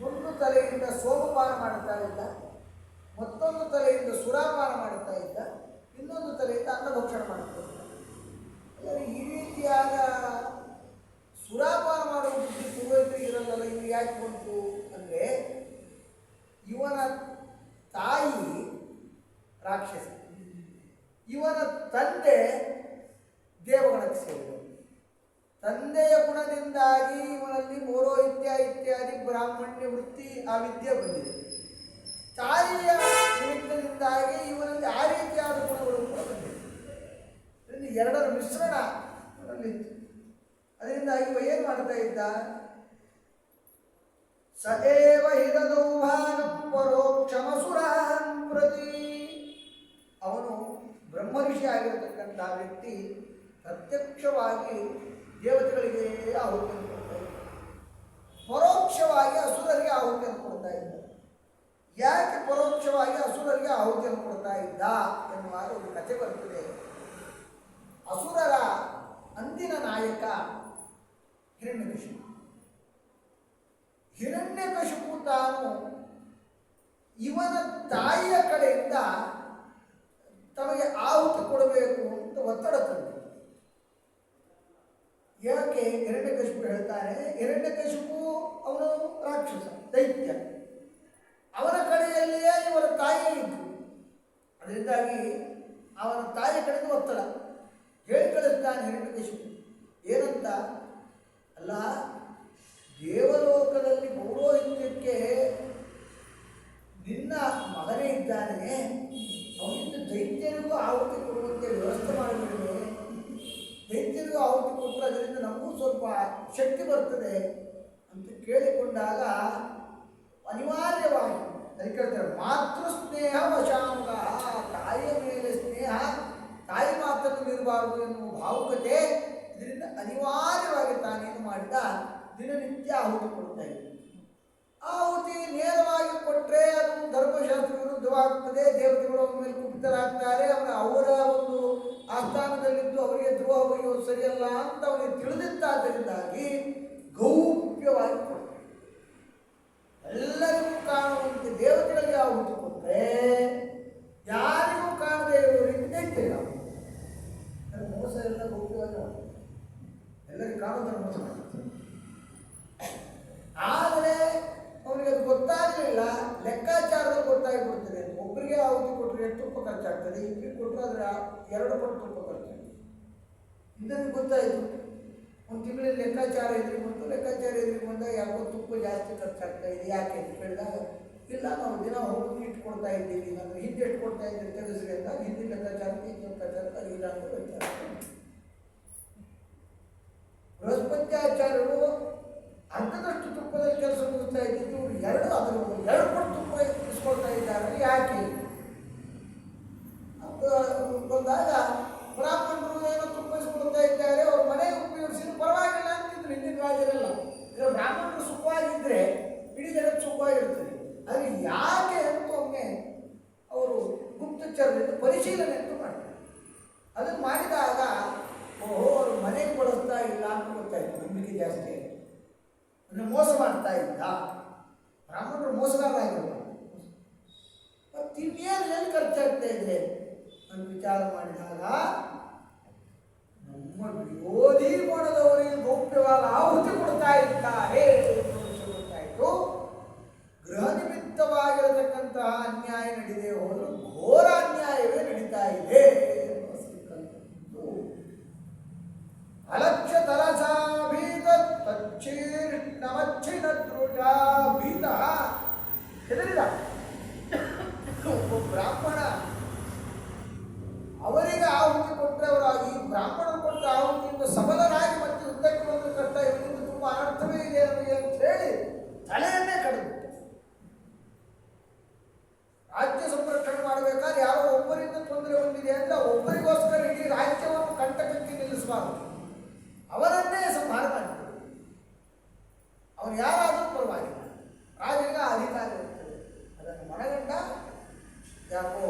1 ತಲೆಯಿಂದ ಸೋಮಪಾನ ಮಾಡುತ್ತಾ ಇದ್ದ, ಮತ್ತೊಂದು ತಲೆಯಿಂದ ಸುರಾಪಾನ ಮಾಡುತ್ತಾ ಇದ್ದ, ಇನ್ನೊಂದು ತಲೆಯಿಂದ ಅನ್ನಭಕ್ಷಣ ಮಾಡುತ್ತಾ ಇದ್ದ. ಅಂದರೆ ಈ ರೀತಿಯಾದ ಸುರಾಪಾನ ಮಾಡುವ ಬುದ್ಧಿ ಪೂರ್ವಜರಿಗೆ ಇರಲ್ಲ. ಇವು ಯಾಕೆ ಬಂತು ಅಂದರೆ ಇವನ ತಾಯಿ ರಾಕ್ಷಸ, ಇವನ ತಂದೆ ದೇವಗಣಕ್ಕೆ ಸೇರಿದವರು. ತಂದೆಯ ಗುಣದಿಂದಾಗಿ ಇವನಲ್ಲಿ ಪೌರೋಹಿತ್ಯ ಇತ್ಯಾದಿ ಬ್ರಾಹ್ಮಣ್ಯ ವೃತ್ತಿ ಆ ವಿದ್ಯೆ ಬಂದಿದೆ. ತಾಯಿಯ ನಿಮಿತ್ತದಿಂದಾಗಿ ಇವನಲ್ಲಿ ಆ ರೀತಿಯಾದ ಗುಣಗಳು ಕೂಡ ಬಂದಿದೆ. ಇದರಿಂದ ಎರಡರ ಮಿಶ್ರಣ ಇವನಲ್ಲಿತ್ತು. ಅದರಿಂದಾಗಿ ಏನು ಮಾಡ್ತಾ ಇದ್ದ, ಸದೇವ ಹಿರದೌ ಭಾಗಂ ಪರೋಕ್ಷಮಸುರಾನ್ ಪ್ರತಿ. ಅವನು ಬ್ರಹ್ಮಋಷಿ ಆಗಿರತಕ್ಕಂಥ ವ್ಯಕ್ತಿ ಪ್ರತ್ಯಕ್ಷವಾಗಿ ದೇವತೆಗಳಿಗೆ ಆಹುತಿಯನ್ನು ಕೊಡ್ತಾ ಇದ್ದ, ಪರೋಕ್ಷವಾಗಿ ಅಸುರರಿಗೆ ಆಹುತಿಯನ್ನು ಕೊಡ್ತಾ ಇದ್ದ. ಯಾಕೆ ಪರೋಕ್ಷವಾಗಿ ಅಸುರರಿಗೆ ಆಹುತಿಯನ್ನು ಕೊಡ್ತಾ ಇದ್ದ ಎನ್ನುವಾಗ ಒಂದು ಕಥೆ ಬರ್ತದೆ. ಅಸುರರ ಅಂದಿನ ನಾಯಕ ಹಿರಣ್ಯಕಶಿಪು. ಹಿರಣ್ಯಕಶಿಪು ತಾನು ಇವನ ತಾಯಿಯ ಕಡೆಯಿಂದ ತಮಗೆ ಆಹುತಿ ಕೊಡಬೇಕು ಅಂತ ಒತ್ತಡ ತಂದ. ಯಾಕೆ ಹಿರಣ್ಯಕಶಿಪು ಹೇಳ್ತಾನೆ, ಹಿರಣ್ಯಕಶಿಪು ಅವನು ರಾಕ್ಷಸ ದೈತ್ಯ, ಅವನ ಕಡೆಯಲ್ಲಿಯೇ ಇವರ ತಾಯಿಯೇ ಇದ್ದು, ಅದರಿಂದಾಗಿ ಅವನ ತಾಯಿಯ ಕಡೆಗೆ ಒತ್ತಡ ಹೇಳಿ ಕಳಿಸ್ತಾನೆ ಹಿರಣ್ಯಕಶಿಪು. ಏನಂತ ಅಲ್ಲ, ದೇವಲೋಕದಲ್ಲಿ ಪೌರೋಹಿತ್ಯಕ್ಕೆ ನಿನ್ನ ಮಗನೇ ಇದ್ದಾನೆ, ಅವನಿಂದ ದೈತ್ಯರಿಗೂ ಆಹುತಿ ಕೊಡುವಂತೆ ವ್ಯವಸ್ಥೆ ಮಾಡಿಬಿಡುವೆ. ದೈತ್ಯರಿಗೂ ಆಹುತಿ ಕೊಟ್ಟರೆ ಅದರಿಂದ ನಮಗೂ ಸ್ವಲ್ಪ ಶಕ್ತಿ ಬರ್ತದೆ ಅಂತ ಕೇಳಿಕೊಂಡಾಗ ಅನಿವಾರ್ಯವಾಗಿ ಅದಕ್ಕೆ ಹೇಳ್ತಾರೆ ಮಾತೃ ಸ್ನೇಹ ವಶಾಂಗ. ತಾಯಿಯ ಮೇಲೆ ಸ್ನೇಹ, ತಾಯಿ ಮಾತನ್ನು ಮೀರಬಾರದು ಎನ್ನುವ ಭಾವುಕತೆ, ಇದರಿಂದ ಅನಿವಾರ್ಯವಾಗಿ ತಾನೇನು ಮಾಡಿದ, ದಿನನಿತ್ಯ ಆಹುತಿ ಕೊಡ್ತಾ ಇದ್ದ. ಆಹುತಿ ನೇರವಾಗಿ ಕೊಟ್ಟರೆ ಅದು ಧರ್ಮಶಾಸ್ತ್ರ ವಿರುದ್ಧವಾಗುತ್ತದೆ, ದೇವತೆಗಳು ಅವರ ಮೇಲೆ ಕುಪಿತರಾಗ್ತಾರೆ, ಅವರ ಒಂದು ಆಸ್ಥಾನದಲ್ಲಿದ್ದು ಅವರಿಗೆ ದ್ರೋಹ ಬಗೆಯೋದು ಸರಿಯಲ್ಲ ಅಂತ ಅವರಿಗೆ ತಿಳಿದಿದ್ದಾದ್ದರಿಂದಾಗಿ ಗೌಪ್ಯವಾಗಿ ಕೊಡ್ತಾರೆ. ಎಲ್ಲರಿಗೂ ಕಾಣುವಂತೆ ದೇವತೆಗಳಿಗೆ ಆಹುತಿ ಕೊಟ್ಟರೆ ಯಾರಿಗೂ ಕಾಣದೇ ಇರೋರಿಗೆ ದೈತ್ಯರಿಗೆ ಮೋಸ ಎಲ್ಲ ಗೌಪ್ಯವಾಗಿ ಮಾಡ್ತಾರೆ, ಎಲ್ಲರಿಗೂ ಕಾಣೋದನ್ನು ಮೋಸ ಮಾಡ್ತಾರೆ. ಆದರೆ ಅವನಿಗೆ ಅದು ಗೊತ್ತಾಗಲಿಲ್ಲ, ಲೆಕ್ಕಾಚಾರದಲ್ಲಿ ಗೊತ್ತಾಗಿ ಖರ್ಚಾಗ್ತದೆ, ಇಬ್ಬರಿಗೆ ಕೊಟ್ಟರು ಅದರ 2 ಪಟ್ಟು ತುಪ್ಪ ಖರ್ಚಾಗ್ತದೆ. ಇದನ್ನು ಗೊತ್ತಾಯಿತು. ಒಂದು ತಿಂಗಳಲ್ಲಿ ಲೆಕ್ಕಾಚಾರ ಎದುರಿಗೆ ಬಂತು. ಲೆಕ್ಕಾಚಾರ ಎದುರಿಗೆ ಬಂದಾಗ ಯಾಕೋ ತುಪ್ಪ ಜಾಸ್ತಿ ಖರ್ಚಾಗ್ತಾ ಇದೆ, ಯಾಕೆ ಅಂತ ಕೇಳಿದಾಗ, ಇಲ್ಲ ನಾವು ದಿನ ಹೋಗಿ ಇಟ್ಟು ಕೊಡ್ತಾ ಇದ್ದೀವಿ, ಅಂದರೆ ಹಿಂದೆ ಎಷ್ಟು ಕೊಡ್ತಾ ಇದ್ದೀವಿ ತಿಳಿಸ್ರಿ ಅಂತ ಹಿಂದಿನ ಲೆಕ್ಕಾಚಾರಕ್ಕೆ ಹಿಂದಿನ ಲೆಕ್ಕಾಚಾರಕ್ಕೆ ಅದು ಇಲ್ಲ ಅಂತ ಲೆಕ್ಕಾಚಾರ. ಬೃಹಸ್ಪತ್ಯಾಚಾರ್ಯರು ಅರ್ಧದಷ್ಟು ತುಪ್ಪದಲ್ಲಿ ಕೆಲಸ ಮುಗಿಸ್ತಾ ಇದ್ದಿದ್ದು, ಎರಡು ಪಟ್ಟು ತುಪ್ಪ ಇಸ್ಕೊಳ್ತಾ ಇದ್ದಾರೆ, ಯಾಕೆ ಬಂದಾಗ ಬ್ರಾಹ್ಮಣರು ಏನೋ ತುಪ್ಪ ಇಸ್ಕೊಳ್ತಾ ಇದ್ದಾರೆ, ಅವ್ರ ಮನೆಗೆ ಉಪಯೋಗಿಸಿದ್ರು ಪರವಾಗಿಲ್ಲ ಅಂತಿದ್ರು ಹಿಂದಿನ ರಾಜರೆಲ್ಲ. ಬ್ರಾಹ್ಮಣರು ಸುಖವಾಗಿದ್ದರೆ ಇಡೀ ಜಗತ್ತು ಸುಖವಾಗಿರ್ತದೆ. ಆದರೆ ಯಾಕೆ ಅಂತ ಒಮ್ಮೆ ಅವರು ಗುಪ್ತಚರದಿಂದ ಪರಿಶೀಲನೆ ಅಂತ ಮಾಡ್ತಾರೆ. ಅದನ್ನು ಮಾಡಿದಾಗ ಓಹೋ, ಅವರು ಮನೆಗೆ ಬಳಸ್ತಾ ಇಲ್ಲ ಅಂತ ಗೊತ್ತಾಯಿತು. ನಂಬಿಕೆ ಜಾಸ್ತಿ ಅಂದರೆ ಮೋಸ ಮಾಡ್ತಾ ಇಲ್ಲ, ಬ್ರಾಹ್ಮಣರು ಮೋಸಗಾರರಾಗಿರುವ. ಮತ್ತು ಇನ್ನೇನು ಎಲ್ಲಿ ಖರ್ಚಾಗ್ತಾ ಇದೆ ಅಂತ ವಿಚಾರ ಮಾಡಿದಾಗ ನಮ್ಮ ವಿರೋಧಿ ಮಾಡೋದವರಿಗೆ ಗೌಪ್ಯವಾದ ಆಹುತಿ ಕೊಡ್ತಾ ಇದ್ದಾರೆ ಗೊತ್ತಾಯಿತು. ಗೃಹ ನಿಮಿತ್ತವಾಗಿರತಕ್ಕಂತಹ ಅನ್ಯಾಯ ನಡೀದೇ ಹೋದರೂ ಘೋರ ಅನ್ಯಾಯವೇ ನಡೀತಾ ಇದೆ. ಅಲಕ್ಷ್ಯ ತರಸಾ ಭೀತ ತಚ್ಚೀರ್ಣಮಚ್ಛಿನ ದೃಢ ಭೀತ ಹೆದರಿದ ಒಬ್ಬ ಬ್ರಾಹ್ಮಣ ಅವರಿಗೆ ಆಹುತಿ ಕೊಟ್ಟರೆ ಅವರಾಗಿ ಬ್ರಾಹ್ಮಣರು ಕೊಟ್ಟ ಆಹುತಿಯಿಂದ ಸಬಲರಾಗಿ ಮತ್ತೆ ಯುದ್ಧಕ್ಕೆ ಬಂದ ಕಷ್ಟ, ಇವರಿಂದ ತುಂಬ ಅನರ್ಥವೇ ಇದೆ ನಮಗೆ ಅಂತ ಹೇಳಿ ತಲೆಯನ್ನೇ ಕಡಿದು ರಾಜ್ಯ ಸಂರಕ್ಷಣೆ ಮಾಡಬೇಕಾದ್ರೆ ಯಾರೋ ಒಬ್ಬರಿಂದ ತೊಂದರೆ ಹೊಂದಿದೆ ಅಂದರೆ ಒಬ್ಬರಿಗೋಸ್ಕರ ಇಡೀ ರಾಜ್ಯವನ್ನು ಕಂಟಕಕ್ಕೆ ನಿಲ್ಲಿಸಬಾರದು, ಅವರನ್ನೇ ಸಂಹಾರ ಮಾಡಿದರು. ಅವನು ಯಾರಾದರೂ ಪರವಾಗಿಲ್ಲ, ರಾಜನಿಗೆ ಅಧಿಕಾರ ಇರ್ತದೆ. ಅದನ್ನು ಮನಗಂಡ ಯಾಕೋ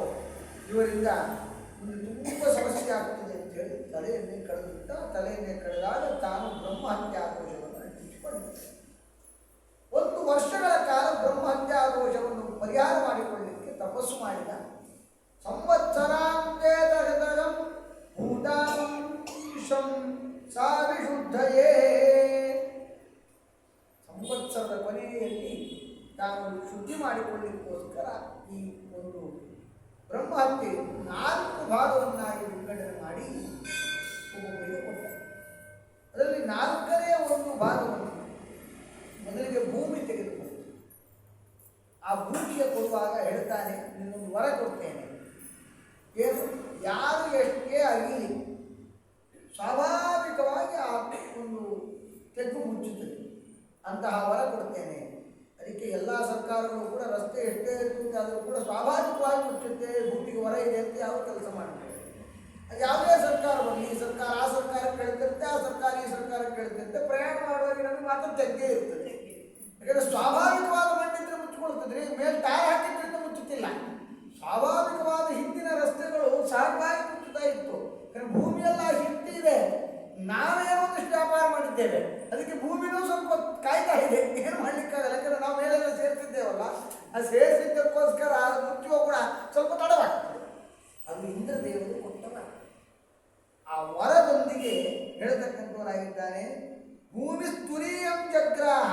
ಇವರಿಂದ ಮುಂದೆ ತುಂಬ ಸಮಸ್ಯೆ ಆಗ್ತದೆ ಅಂತ ಹೇಳಿ ತಲೆಯನ್ನೇ ಕಳೆದುಬಿಟ್ಟ. ತಲೆಯನ್ನೇ ಕಳೆದಾಗ ತಾನು ಬ್ರಹ್ಮಹತ್ಯಾ ದೋಷವನ್ನು ಅಂಟಿಸಿಕೊಂಡ. 1 ವರ್ಷಗಳ ಕಾಲ ಬ್ರಹ್ಮಹತ್ಯಾ ದೋಷವನ್ನು ಪರಿಹಾರ ಮಾಡಿಕೊಳ್ಳಲಿಕ್ಕೆ ತಪಸ್ಸು ಮಾಡಿದ. ಸಂವತ್ಸರಾಂತೇದಗಂ ಭೂತಾಂಶಂ ಸಾವಿಶುದ್ಧಯೇ. ಸಂವತ್ಸರದ ಕೊನೆಯಲ್ಲಿ ತಾನು ಶುದ್ಧಿ ಮಾಡಿಕೊಳ್ಳಲಿಕ್ಕೋಸ್ಕರ ಈ ಒಂದು ಬ್ರಹ್ಮಹತ್ಯೆ 4 ಭಾಗವನ್ನಾಗಿ ವಿಂಗಡಣೆ ಮಾಡಿ ಒಬ್ಬೊಬ್ಬರಿಗೆ ಕೊಟ್ಟ. ಅದರಲ್ಲಿ 4ನೇ ಒಂದು ಭಾಗವನ್ನು ಮೊದಲಿಗೆ ಭೂಮಿ ತೆಗೆದುಕೊಂಡು ಆ ಭೂಮಿಗೆ ಕೊಡುವಾಗ ಹೇಳ್ತಾನೆ, ನಿನ್ನೊಂದು ವರ ಕೊಡ್ತೇನೆ. ಏನು, ಯಾರು ಎಷ್ಟೇ ಅಗಲಿ ಸ್ವಾಭಾವಿಕವಾಗಿ ಆ ಒಂದು ತೆಗ್ಗು ಮುಚ್ಚುತ್ತದೆ, ಅಂತಹ ವರ ಕೊಡ್ತೇನೆ. ಅದಕ್ಕೆ ಎಲ್ಲ ಸರ್ಕಾರಗಳು ಕೂಡ ರಸ್ತೆ ಎಷ್ಟೇ ಆದರೂ ಕೂಡ ಸ್ವಾಭಾವಿಕವಾಗಿ ಮುಚ್ಚುತ್ತೆ, ಭೂಮಿಗೆ ವರ ಇದೆ ಅಂತ ಯಾವ ಕೆಲಸ ಮಾಡ್ತಾರೆ. ಅದು ಯಾವುದೇ ಸರ್ಕಾರ ಬರಲಿ, ಈ ಸರ್ಕಾರ ಆ ಸರ್ಕಾರಕ್ಕೆ ಕೇಳ್ತಿರುತ್ತೆ, ಆ ಸರ್ಕಾರ ಈ ಸರ್ಕಾರಕ್ಕೆ ಕೇಳ್ತಿರುತ್ತೆ, ಪ್ರಯಾಣ ಮಾಡುವಾಗ ನಮಗೆ ಮಾತ್ರ ತೆಗ್ಗೇ ಇರ್ತದೆ. ಯಾಕಂದರೆ ಸ್ವಾಭಾವಿಕವಾದ ಮಣ್ಣಿದ್ರೆ ಮುಚ್ಚಿಕೊಳ್ತದ್ರಿ, ಮೇಲೆ ಟೈರ್ ಹಾಕಿದ್ರಿಂದ ಮುಚ್ಚುತ್ತಿಲ್ಲ. ಸ್ವಾಭಾವಿಕವಾದ ಹಿಂದಿನ ರಸ್ತೆಗಳು ಸಹಜವಾಗಿ ಮುಚ್ಚುತ್ತಾ ಇತ್ತು. ಯಾಕಂದರೆ ಭೂಮಿಯೆಲ್ಲ ಹಿಟ್ಟಿದೆ, ನಾವೇ ಒಂದಿಷ್ಟು ವ್ಯಾಪಾರ ಮಾಡಿದ್ದೇವೆ, ಅದಕ್ಕೆ ಭೂಮಿನೂ ಸ್ವಲ್ಪ ಕಾಯ್ತಾ ಇದೆ, ಏನು ಮಾಡಲಿಕ್ಕಾಗಲ್ಲ. ಯಾಕಂದರೆ ನಾವು ಮೇಲೆಲ್ಲ ಸೇರ್ತಿದ್ದೇವಲ್ಲ, ಆ ಸೇರಿಸಿದ್ದಕ್ಕೋಸ್ಕರ ಮುಚ್ಚುವ ಕೂಡ ಸ್ವಲ್ಪ ತಡವಾಗ್ತದೆ. ಅದು ಇಂದ್ರದೇವರು ಕೊಟ್ಟವ. ಆ ವರದೊಂದಿಗೆ ಹೇಳತಕ್ಕಂಥವರಾಗಿದ್ದಾನೆ, ಭೂಮಿ ಸ್ತುರೀಯಂ ಜಗ್ರಾಹ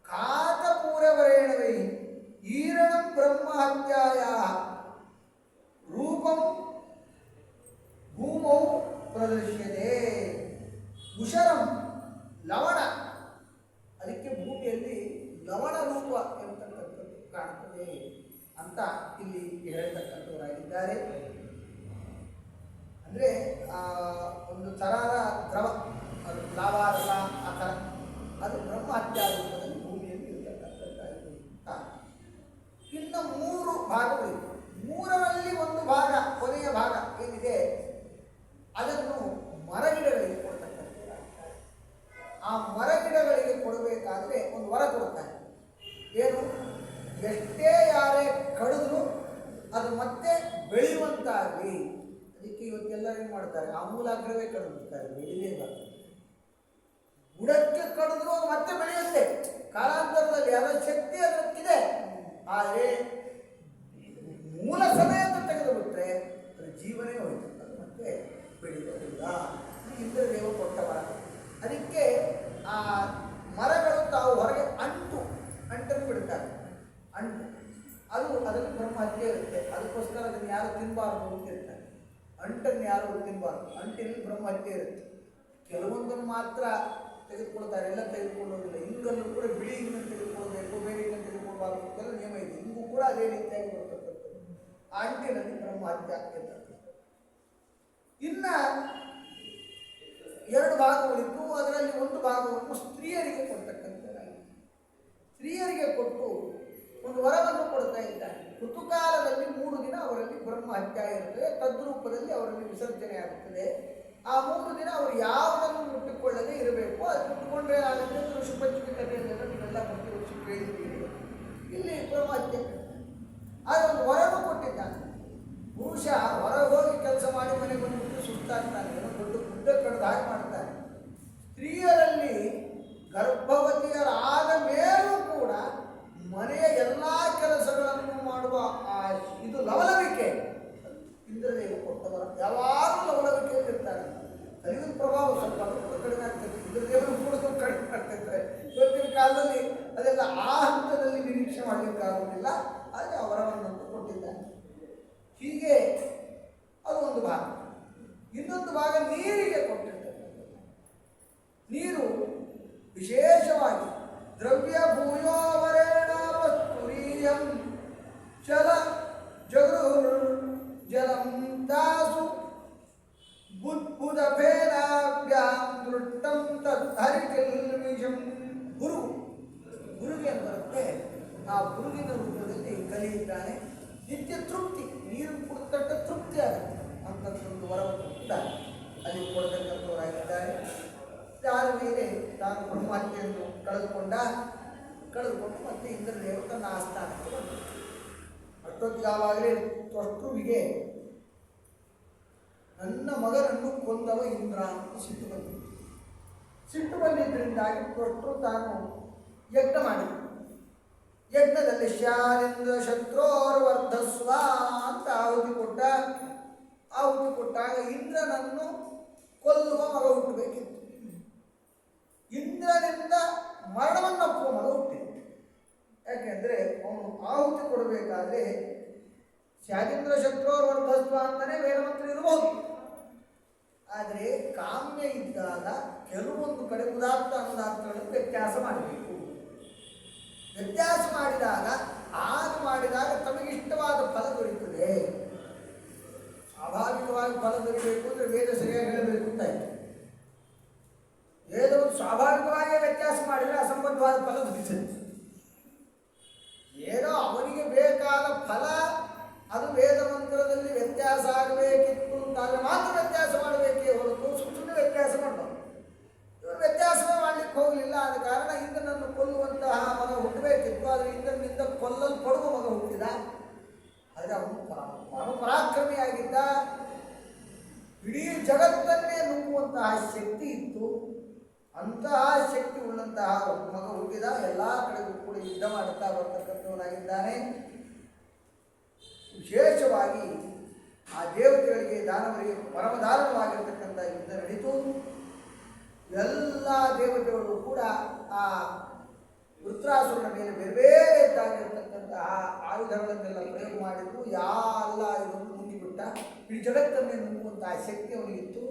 ಖಾತಪೂರವರೇಣವೈ ಈರಣಂ ಬ್ರಹ್ಮಹತ್ಯಾಯ ರೂಪಂ ಭೂಮೌ ಪ್ರದರ್ಶ್ಯತೆ. ಉಷರಂ ಲವಣ, ಅದಕ್ಕೆ ಭೂಮಿಯಲ್ಲಿ ಲವಣ ರೂಪ ಎಂತಕ್ಕಂಥದ್ದು ಕಾಣ್ತದೆ ಅಂತ ಇಲ್ಲಿ ಹೇಳ್ತಕ್ಕಂಥವರಾಗಿದ್ದಾರೆ. ಅಂದರೆ ಒಂದು ಥರದ ದ್ರವ, ಅದು ಲಾವಾರಸ ಆ ಥರ, ಅದು ಬ್ರಹ್ಮಹತ್ಯಾ ರೂಪದಲ್ಲಿ ಭೂಮಿಯಲ್ಲಿ ಇರತಕ್ಕಂಥದ್ದಾಗಿದೆ. ಇನ್ನು 3 ಭಾಗಗಳಿವೆ. 3ರಲ್ಲಿ ಒಂದು ಭಾಗ, ಕೊನೆಯ ಭಾಗ ಏನಿದೆ ಅದನ್ನು ಮರಗಿಡಗಳಿಗೆ ಕೊಡ್ತಕ್ಕಂಥದ್ದು. ಆ ಮರಗಿಡಗಳಿಗೆ ಕೊಡಬೇಕಾದ್ರೆ ಒಂದು ವರ ಕೊಡ್ತಾರೆ. ಏನು, ಎಷ್ಟೇ ಯಾರೇ ಕಡಿದ್ರು ಅದು ಮತ್ತೆ ಬೆಳೆಯುವಂತಾಗಲಿ. ಅದಕ್ಕೆ ಇವತ್ತೆಲ್ಲರೂ ಏನು ಮಾಡ್ತಾರೆ, ಆಮೂಲಾಗ್ರವೇ ಕಡಿದ್ಬಿಡ್ತಾರೆ, ಬೆಳೆಯಲೇಬಾರ್ದು. ಬುಡಕ್ಕೆ ಕಡಿದ್ರು ಅದು ಮತ್ತೆ ಬೆಳೆಯುತ್ತೆ ಕಾಲಾಂತರದಲ್ಲಿ, ಅದರ ಶಕ್ತಿ ಅದಕ್ಕಿದೆ. ಆದರೆ ಮೂಲ ಸಮೇತ ತೆಗೆದುಬಿಟ್ರೆ ಅದರ ಜೀವನೇ ಹೋಯ್ತು, ಅದು ಮತ್ತೆ ಬೆಳೆಯೋದಿಲ್ಲ. ಇಂದ್ರದೇವ ಕೊಟ್ಟವರ. ಅದಕ್ಕೆ ಆ ಮರಗಳು ತಾವು ಹೊರಗೆ ಅಂಟನ್ನು ಬಿಡ್ತಾರೆ. ಅಂಟು ಅದು ಅದರಲ್ಲಿ ಬ್ರಹ್ಮಹತ್ಯೆ ಇರುತ್ತೆ. ಅದಕ್ಕೋಸ್ಕರ ಅದನ್ನು ಯಾರು ತಿನ್ನಬಾರ್ದು ಅಂತ ಇರ್ತಾರೆ. ಅಂಟನ್ನು ಯಾರು ತಿನ್ನಬಾರ್ದು, ಅಂಟಿನಲ್ಲಿ ಬ್ರಹ್ಮಹತ್ಯೆ ಇರುತ್ತೆ. ಕೆಲವೊಂದನ್ನು ಮಾತ್ರ ತೆಗೆದುಕೊಳ್ತಾರೆ, ಎಲ್ಲ ತೆಗೆದುಕೊಳ್ಳೋದಿಲ್ಲ. ಇಂಗಲ್ಲೂ ಕೂಡ ಬಿಳಿ ಇಂಗನ್ನು ತೆಗೆದುಕೊಳ್ಬೇಕು, ಬೇರೆ ಇಂಗನ್ನು ತೆಗೆದುಕೊಳ್ಬಾರ್ದು ಅಂತೆಲ್ಲ ನಿಯಮ ಇದೆ. ಇಂಗು ಕೂಡ ಅದೇ ರೀತಿಯಾಗಿ ಬರ್ತಕ್ಕಂಥದ್ದು. ಆ ಅಂಟಿನಲ್ಲಿ ಬ್ರಹ್ಮಹತ್ಯೆ ಆಗ್ತಿರ್ತಕ್ಕಂಥದ್ದು. ಇನ್ನ 2 ಭಾಗಗಳಿದ್ದು ಅದರಲ್ಲಿ ಒಂದು ಭಾಗವನ್ನು ಸ್ತ್ರೀಯರಿಗೆ ಕೊಡ್ತಕ್ಕಂಥದ್ದಾಗಿದೆ. ಸ್ತ್ರೀಯರಿಗೆ ಕೊಟ್ಟು ಒಂದು ವರವನ್ನು ಕೊಡ್ತಾ ಇದ್ದಾನೆ. ಋತುಕಾಲದಲ್ಲಿ 3 ದಿನ ಅವರಲ್ಲಿ ಬ್ರಹ್ಮಹತ್ಯೆ ಇರುತ್ತದೆ, ತದ್ರೂಪದಲ್ಲಿ ಅವರಲ್ಲಿ ವಿಸರ್ಜನೆ ಆಗುತ್ತದೆ. ಆ 3 ದಿನ ಅವರು ಯಾವುದನ್ನು ಮುಟ್ಟಿಕೊಳ್ಳದೆ ಇರಬೇಕು. ಅದು ಮುಟ್ಟಿಕೊಂಡ್ರೆ ಆಗುತ್ತೆ ಋಷಿಪಂಚಮಿ ಕಥೆಯಲ್ಲೆಲ್ಲ ನೀವೆಲ್ಲ ಪ್ರತಿ ವರ್ಷ ಕೇಳಿದ್ದೀರಿ. ಇಲ್ಲಿ ಬ್ರಹ್ಮಹತ್ಯೆ ಆದರೆ ಒಂದು ವರವನ್ನು ಕೊಟ್ಟಿದ್ದಾನೆ. ಪುರುಷ ಹೊರ ಹೋಗಿ ಕೆಲಸ ಮಾಡಿ ಮನೆಗೆ ಬಂದುಬಿಟ್ಟು ಸುಸ್ತಾಗ್ತಾನೆ, ದೊಡ್ಡ ಗುಡ್ಡ ಕಡ್ದು ಹಾಗೆ ಮಾಡ್ತಾನೆ. ಸ್ತ್ರೀಯರಲ್ಲಿ ಗರ್ಭವತಿಯರಾದ ಮೇಲೂ ಕೂಡ ಮನೆಯ ಎಲ್ಲ ಕೆಲಸಗಳನ್ನು ಮಾಡುವ ಇದು ಲವಲವಿಕೆ ಇಂದ್ರದೇವ ಕೊಟ್ಟವರ. ಯಾವಾಗಲೂ ಲವಲವಿಕೆಯಲ್ಲಿ ಇರ್ತಾರೆ. ಕಲಿಯುವ ಪ್ರಭಾವ ಸ್ವಲ್ಪ ಕಡಿಮೆ ಆಗ್ತದೆ, ಇಂದ್ರದೇವರು ಕೂಡ ಸ್ವಲ್ಪ ಕಡಿಮೆ ಆಗ್ತಿರ್ತಾರೆ. ಇವತ್ತಿನ ಕಾಲದಲ್ಲಿ ಅದೆಲ್ಲ ಆ ಹಂತದಲ್ಲಿ ನಿರೀಕ್ಷೆ ಮಾಡಲಿಕ್ಕಾಗುವುದಿಲ್ಲ. ಆದರೆ ಅವರವನ್ನು ಕೊಟ್ಟಿದ್ದಾನೆ. ಹೀಗೆ ಅದು ಒಂದು ಭಾಗ. ಇನ್ನೊಂದು ಭಾಗ ನೀರಿಗೆ ಕೊಟ್ಟಿರ್ತಕ್ಕಂಥದ್ದು. ನೀರು ವಿಶೇಷವಾಗಿ ದ್ರವ್ಯ ಭೂಯೋವರೇಣ ವಸ್ತುರೀಯಂ ಚಲ ಜಗೃ ಜಲಂ ತಾಸು ಬುದ್ಬುದಫೇನಾಭ್ಯಾಂ ದೃಷ್ಟಂ ತದ್ಹರಿಕಿಲ್ವಿಷಂ. ಗುರುಗೆ ಬರುತ್ತೆ. ಆ ಗುರುವಿನ ರೂಪದಲ್ಲಿ ಕಲಿಯುತ್ತಾನೆ. ನಿತ್ಯ ತೃಪ್ತಿ, ನೀರು ಕುಡಿತಕ್ಕ ತೃಪ್ತಿ ಆಗುತ್ತೆ ಅಂತಕ್ಕಂಥ ವರವನ್ನು ಕೂಡ ಅಲ್ಲಿ ಕೊಡತಕ್ಕಂಥವರಾಗಿದ್ದಾರೆ. ಆದ ಮೇಲೆ ತಾನು ಬ್ರಹ್ಮಹತ್ಯೆಯನ್ನು ಕಳೆದುಕೊಂಡು ಮತ್ತೆ ಇಂದ್ರದೇವರು ತನ್ನ ಆಸ್ಥಾನಕ್ಕೆ ಬಂದರು. ಅಷ್ಟೊತ್ತಿಗಾವಾಗಲೇ ತ್ವಷ್ಟೃವಿಗೆ ನನ್ನ ಮಗನನ್ನು ಕೊಂದವ ಇಂದ್ರ ಅಂತ ಸಿಟ್ಟು ಬಂದಿದ್ದರಿಂದಾಗಿ ತ್ವಷ್ಟೃ ತಾನು ಯಜ್ಞ ಮಾಡಿದ. ಯಜ್ಞದಲ್ಲಿ ಶಾಲಿಂದ್ರ ಶತ್ರೋರ್ವರ್ಧಸ್ವ ಅಂತ ಆಹುತಿ ಕೊಟ್ಟಾಗ ಇಂದ್ರನನ್ನು ಕೊಲ್ಲುವ ಮಗ ಹುಟ್ಟಬೇಕಿತ್ತು. ಇಂದ್ರನಿಂದ ಮರಣವನ್ನಪ್ಪುವ ಮಗ ಹುಟ್ಟಿತ್ತು. ಯಾಕೆಂದರೆ ಅವನು ಆಹುತಿ ಕೊಡಬೇಕಾದ್ರೆ ಶಾಲಿಂದ್ರ ಶತ್ರೋರ್ವರ್ಧಸ್ವ ಅಂತಲೇ ವೇದಮಂತ್ರ ಇರಬಹುದು. ಆದರೆ ಕಾಮ್ಯ ಇದ್ದಾಗ ಕೆಲವೊಂದು ಕಡೆ ಉದಾತ್ತ ಅನುದಾತ್ತಗಳನ್ನು ವ್ಯತ್ಯಾಸ ಮಾಡಬೇಕು. ವ್ಯತ್ಯಾಸ ಮಾಡಿದಾಗ ತಮಗಿಷ್ಟವಾದ ಫಲ ದೊರೆಯುತ್ತದೆ. ಸ್ವಾಭಾವಿಕವಾಗಿ ಫಲ ದೊರೆಯಬೇಕು ಅಂದರೆ ವೇದ ಸರಿಯಾಗಿ ಹೇಳಬೇಕು ಅಂತಾಯಿತು. ವೇದವನ್ನು ಸ್ವಾಭಾವಿಕವಾಗಿ ವ್ಯತ್ಯಾಸ ಮಾಡಿದರೆ ಅಸಂಬದ್ಧವಾದ ಫಲ ದೊರೆಯುತ್ತದೆ. ಏನೋ ಅವನಿಗೆ ಬೇಕಾದ ಫಲ ಅದು ವೇದ ಮಂತ್ರದಲ್ಲಿ ವ್ಯತ್ಯಾಸ ಆಗಬೇಕಿತ್ತು ಅಂತಾದರೆ ಮಾತ್ರ ವ್ಯತ್ಯಾಸ ಮಾಡಬೇಕೇ ಹೊರತು ಸುಮ್ಮನೆ ವ್ಯತ್ಯಾಸ ಮಾಡಬಾರ್ದು. ಇವರು ವ್ಯತ್ಯಾಸವೇ ಮಾಡಲಿಕ್ಕೆ ಹೋಗಲಿಲ್ಲ. ಆದ ಕಾರಣ ಇಂದ್ರನನ್ನು ಕೊಲ್ಲುವಂತಹ ಮಗ ಹುಟ್ಟಬೇಕಿತ್ತು. ಆದರೆ ಇಂದ್ರನಿಂದ ಕೊಲ್ಲಲ್ಪಡುವ ಮಗ ಹುಟ್ಟಿದ. ಆದರೆ ಅವನು ಪರಾಕ್ರಮಿಯಾಗಿದ್ದ. ಇಡೀ ಜಗತ್ತನ್ನೇ ನುಂಗುವಂತಹ ಶಕ್ತಿ ಇತ್ತು. ಅಂತಹ ಶಕ್ತಿ ಉಳ್ಳಂತಹ ಮಗ ಹುಟ್ಟಿದ. ಎಲ್ಲ ಕಡೆಗೂ ಕೂಡ ಯುದ್ಧ ಮಾಡುತ್ತಾ ಬರ್ತಕ್ಕಂಥವನಾಗಿದ್ದಾನೆ. ವಿಶೇಷವಾಗಿ ಆ ದೇವತೆಗಳಿಗೆ ದಾನವರಿಗೆ ಪರಮದಾನವಾಗಿರ್ತಕ್ಕಂಥ ಯುದ್ಧ ನಡೀತು. ಎಲ್ಲ ದೇವತೆಗಳು ಕೂಡ ಆ ವೃತ್ರಾಸುರನ ಮೇಲೆ ಬೇರೆ ಬೇರೆದ್ದಾಗಿರ್ತಕ್ಕಂತಹ ಆಯುಧಗಳನ್ನೆಲ್ಲ ಪ್ರಯೋಗ ಮಾಡಿದ್ರು. ಎಲ್ಲ ಇದನ್ನು ನುಂಗಿಬಿಟ್ಟ. ಇಡೀ ಜಗತ್ತನ್ನೇ ನುಂಗುವಂತಹ ಶಕ್ತಿ ಅವನಿಗಿತ್ತು.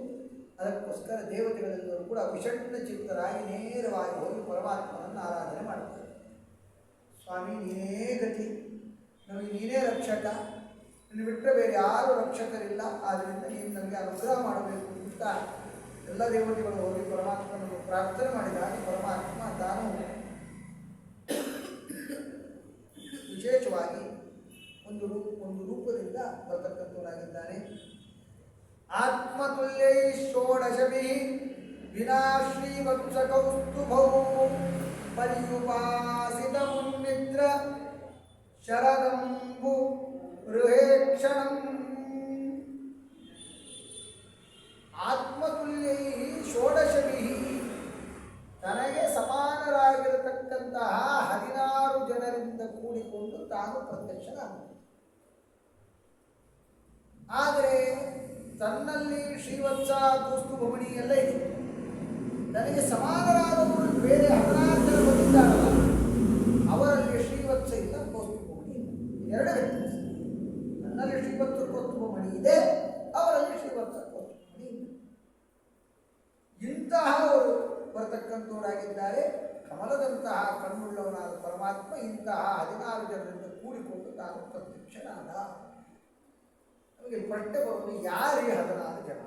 ಅದಕ್ಕೋಸ್ಕರ ದೇವತೆಗಳೆಲ್ಲರೂ ಕೂಡ ವಿಷಣ್ಣ ಚಿತ್ತರಾಗಿ ನೇರವಾಗಿ ಹೋಗಿ ಪರಮಾತ್ಮನನ್ನು ಆರಾಧನೆ ಮಾಡ್ತಾರೆ. ಸ್ವಾಮಿ ನೀನೇ ಗತಿ, ನಮಗೆ ನೀನೇ ರಕ್ಷಕ, ನಿನ್ನ ಬಿಟ್ಟರೆ ಬೇರೆ ಯಾರೂ ರಕ್ಷಕರಿಲ್ಲ. ಆದ್ದರಿಂದ ನೀನು ನಮಗೆ ಅನುಗ್ರಹ ಮಾಡಬೇಕು ಅಂತ ಎಲ್ಲ ದೇವತೆಗಳು ಹೋಗಿ ಪರಮಾತ್ಮನನ್ನು ಪ್ರಾರ್ಥನೆ ಮಾಡಿದಾಗ ಪರಮಾತ್ಮ ತಾನು ವಿಶೇಷವಾಗಿ ಒಂದು ರೂಪದಿಂದ ಬರ್ತಕ್ಕಂಥವನಾಗಿದ್ದಾನೆ. ಆತ್ಮತುಲ್ಯೈ ಷೋಡಶಭಿ ವಿನಾ ಶ್ರೀವತ್ಸಕೌಸ್ತುಭೌ ಪರ್ಯುಪಾಸಿತ ಮುನ್ನಿದ್ರ ಶರದಂಬು ಋಹೇಕ್ಷಣಂ. ಆತ್ಮತುಲ್ಯೈ ಷೋಡಶಭಿ, ತನಗೆ ಸಮಾನರಾಗಿರತಕ್ಕಂತಹ 16 ಜನರಿಂದ ಕೂಡಿಕೊಂಡು ತಾನು ಪ್ರತ್ಯಕ್ಷನಾದ. ಆದರೆ ತನ್ನಲ್ಲಿ ಶ್ರೀವತ್ಸ ಕೌಸ್ತುಭಮಣಿ ಎಲ್ಲ ಇದೆ. ನನಗೆ ಸಮಾನರಾದವರು ಬೇರೆ 16 ಜನ ಬಂದಿದ್ದಾರಲ್ಲ, ಅವರಲ್ಲಿ ಶ್ರೀವತ್ಸ ಇಲ್ಲ, ಕೌಸ್ತುಭಮಣಿ ಇಲ್ಲ. ಎರಡು ವ್ಯತ್ಯಾಸ. ನನ್ನಲ್ಲಿ ಶ್ರೀವತ್ಸ ಕೌಸ್ತುಭ ಮಣಿ ಇದೆ, ಅವರಲ್ಲಿ ಶ್ರೀವತ್ಸ ಕೌಸ್ತುಭ ಮಣಿ ಇದೆ. ಇಂತಹ ಅವರು ಬರತಕ್ಕಂಥವರಾಗಿದ್ದಾರೆ. ಕಮಲದಂತಹ ಕಣ್ಣುಳ್ಳವನಾದ ಪರಮಾತ್ಮ ಇಂತಹ 16 ಜನರಿಂದ ಕೂಡಿಕೊಂಡು ತಾನು ಪ್ರತ್ಯಕ್ಷನಾದ. ನಮಗೆ ಪ್ರಶ್ನೆ ಬರುವುದು, ಯಾರೇ 16 ಜನ?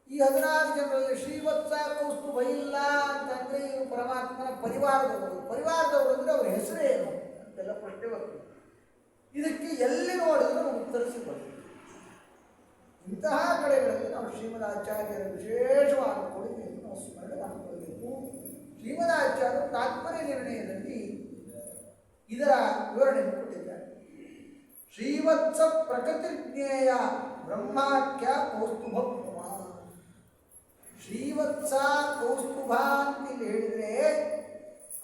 ಈ 16 ಜನರಲ್ಲಿ ಶ್ರೀವತ್ಸ ಕೌಸ್ತುಭ ಇಲ್ಲ ಅಂತಂದ್ರೆ ಇವು ಪರಮಾತ್ಮನ ಪರಿವಾರದವರು. ಪರಿವಾರದವರು ಅಂದರೆ ಅವರ ಹೆಸರೇ ಏನು ಅಂತೆಲ್ಲ ಪ್ರಶ್ನೆ ಬರ್ತದೆ. ಇದಕ್ಕೆ ಎಲ್ಲಿ ನೋಡಿದ್ರು ನಾವು ಉತ್ತರಿಸಿಕೊಳ್ಳಿ. ಇಂತಹ ಕಡೆಗಳಲ್ಲಿ ನಾವು ಶ್ರೀಮದಾಚಾರ್ಯರ ವಿಶೇಷವಾದ ಕೊಡುಗೆಯನ್ನು ನಾವು ಸ್ಮರಣೆ ಮಾಡಿಕೊಳ್ಳಬೇಕು. ಶ್ರೀಮದಾಚಾರ್ಯರು ತಾತ್ಪರ್ಯ ನಿರ್ಣಯದಲ್ಲಿ ಇದರ ವಿವರಣೆಯನ್ನು ಕೊಟ್ಟಿದ್ದಾರೆ. ಶ್ರೀವತ್ಸ ಪ್ರಕೃತಿಜ್ಞೇಯ ಬ್ರಹ್ಮಾಖ್ಯ ಕೌಸ್ತುಭ. ಶ್ರೀವತ್ಸ ಕೌಸ್ತುಭ ಅಂತ ಇಲ್ಲಿ ಹೇಳಿದರೆ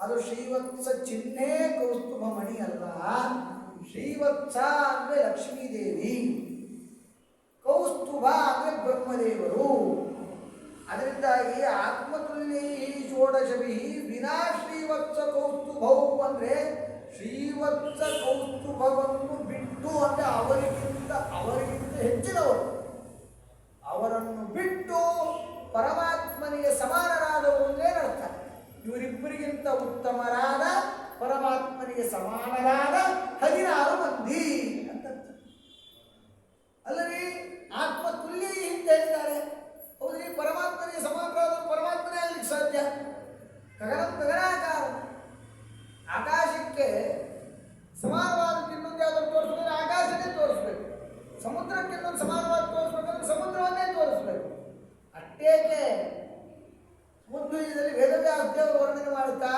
ಅದು ಶ್ರೀವತ್ಸ ಚಿಹ್ನೆ, ಕೌಸ್ತುಭ ಮಣಿ ಅಲ್ಲ. ಶ್ರೀವತ್ಸ ಅಂದರೆ ಲಕ್ಷ್ಮೀದೇವಿ, ಕೌಸ್ತುಭ ಅಂದರೆ ಬ್ರಹ್ಮದೇವರು. ಅದರಿಂದಾಗಿ ಆತ್ಮತುಲ್ಯ ಷೋಡಶಭಿ ವಿನಾ ಶ್ರೀವತ್ಸ ಕೌಸ್ತುಭವು ಅಂದರೆ ಶ್ರೀವತ್ಸ ಕೌಸ್ತುಭವನ್ನು ಬಿಟ್ಟು ಅಂದರೆ ಅವರಿಗಿಂತ ಹೆಚ್ಚಿನವರು, ಅವರನ್ನು ಬಿಟ್ಟು ಪರಮಾತ್ಮನಿಗೆ ಸಮಾನರಾದವರು ಅಂದೇನರ್ಥ. ಇವರಿಬ್ಬರಿಗಿಂತ ಉತ್ತಮರಾದ ಪರಮಾತ್ಮನಿಗೆ ಸಮಾನರಾದ 16 ಮಂದಿ ಅಂತ. ಅಲ್ಲರಿ ಆತ್ಮತುಲ್ಯ ಅಂತ ಹೇಳಿದ್ದಾರೆ. ಹೌದ್ರಿ, ಪರಮಾತ್ಮನಿಗೆ ಸಮಾನರಾದವರು ಪರಮಾತ್ಮನೇ ಆಗ್ಲಿಕ್ಕೆ ಸಾಧ್ಯ? ಗಗನಾಕಾರ ಆಕಾಶಕ್ಕೆ ಸಮಾನವಾದ ಇನ್ನೊಂದು ಯಾವ್ದಾದ್ರು ತೋರಿಸ್ಬೇಕಂದ್ರೆ ಆಕಾಶನೇ ತೋರಿಸ್ಬೇಕು. ಸಮುದ್ರಕ್ಕೆ ಇನ್ನೊಂದು ಸಮಾನವಾದ ತೋರಿಸ್ಬೇಕಂದ್ರೆ ಸಮುದ್ರವನ್ನೇ ತೋರಿಸ್ಬೇಕು. ಅಷ್ಟೇಕೆ ಮುದ್ದುದಲ್ಲಿ ವೇದವ್ಯಾಸ ದೇವರು ವರ್ಣನೆ ಮಾಡುತ್ತಾ,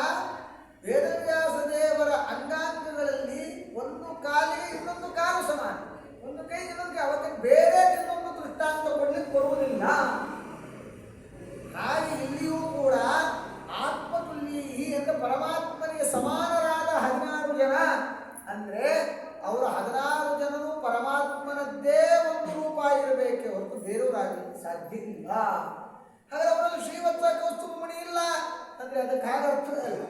ವೇದವ್ಯಾಸ ದೇವರ ಅಂಗಾಂಗಗಳಲ್ಲಿ ಒಂದು ಕಾಲಿಗೆ ಇನ್ನೊಂದು ಕಾಲು ಸಮಾನ, ಒಂದು ಕೈ ಇನ್ನೊಂದು ಕೈ, ಅವತ್ತಿನ ಬೇರೆ ಇನ್ನೊಂದು ದೃಷ್ಟಾಂತ ಕೊಡ್ಲಿಕ್ಕೆ ಬರುವುದಿಲ್ಲ. ಹಾಗೆ ಇಲ್ಲಿಯೂ ಕೂಡ ಆತ್ಮತುಲ್ಯ ಎಂದು ಪರಮಾತ್ಮನಿಗೆ ಸಮಾನರಾದ 16 ಜನ ಅಂದರೆ ಅವರು 16 ಜನರು ಪರಮಾತ್ಮನದ್ದೇ ಒಂದು ರೂಪ ಇರಬೇಕೆ ಹೊರತು ಬೇರೆಯವರಾಗಲಿಕ್ಕೆ ಸಾಧ್ಯ ಇಲ್ಲ. ಹಾಗಾದ್ರೆ ಅವರಲ್ಲಿ ಶ್ರೀವತ್ಸ ಕೌಸ್ತುಭ ಮಣಿ ಇಲ್ಲ ಅಂದ್ರೆ ಅದಕ್ಕೆ ಹಾಗರ್ಥ ಇಲ್ಲ.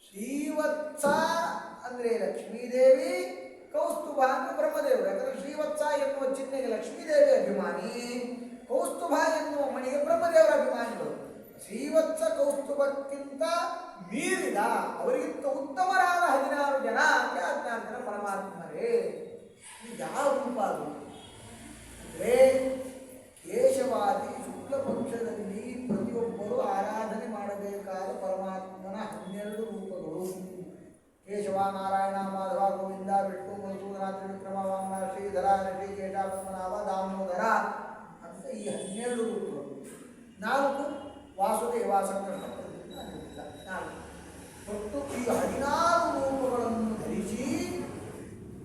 ಶ್ರೀವತ್ಸ ಅಂದ್ರೆ ಲಕ್ಷ್ಮೀದೇವಿ, ಕೌಸ್ತುಭ ಅಂದ್ರೆ ಬ್ರಹ್ಮದೇವರು. ಯಾಕಂದ್ರೆ ಶ್ರೀವತ್ಸ ಎನ್ನುವ ಚಿಹ್ನೆಗೆ ಲಕ್ಷ್ಮೀದೇವಿ ಅಭಿಮಾನಿ, ಕೌಸ್ತುಭ ಎನ್ನುವ ಮಣಿಗೆ ಬ್ರಹ್ಮದೇವರ ಅಭಿಮಾನಿಗಳು. ಶ್ರೀವತ್ಸ ಕೌಸ್ತುಭಕ್ಕಿಂತ ಮೀರಿದ ಅವರಿಗಿಂತ ಉತ್ತಮರಾದ 16 ಜನ ಅಂದರೆ 16 ಜನ ಪರಮಾತ್ಮರೇ. ಯಾವ ರೂಪ ಅದು ಅಂದರೆ ಕೇಶವಾದಿ ಶುಕ್ಲ ಪಕ್ಷದಲ್ಲಿ ಪ್ರತಿಯೊಬ್ಬರು ಆರಾಧನೆ ಮಾಡಬೇಕಾದ ಪರಮಾತ್ಮನ 12 ರೂಪಗಳು. ಕೇಶವ, ನಾರಾಯಣ, ಮಾಧವ, ಗೋವಿಂದ, ವಿಷ್ಣು, ಮಧುಸೂದನ, ತ್ರಿವಿಕ್ರಮ, ವಾಮನ, ಶ್ರೀಧರ, ನಟಿ, ಕೇಟ, ಪದ್ಮನಾಭ, ದಾಮೋದರ ಅಂತ ಈ 12 ರೂಪಗಳು. 4 ವಾಸುದೇವ, ಸಂಕೃಷ್ಣ, ಒಟ್ಟು ಈ 16 ರೂಪಗಳನ್ನು ಧರಿಸಿ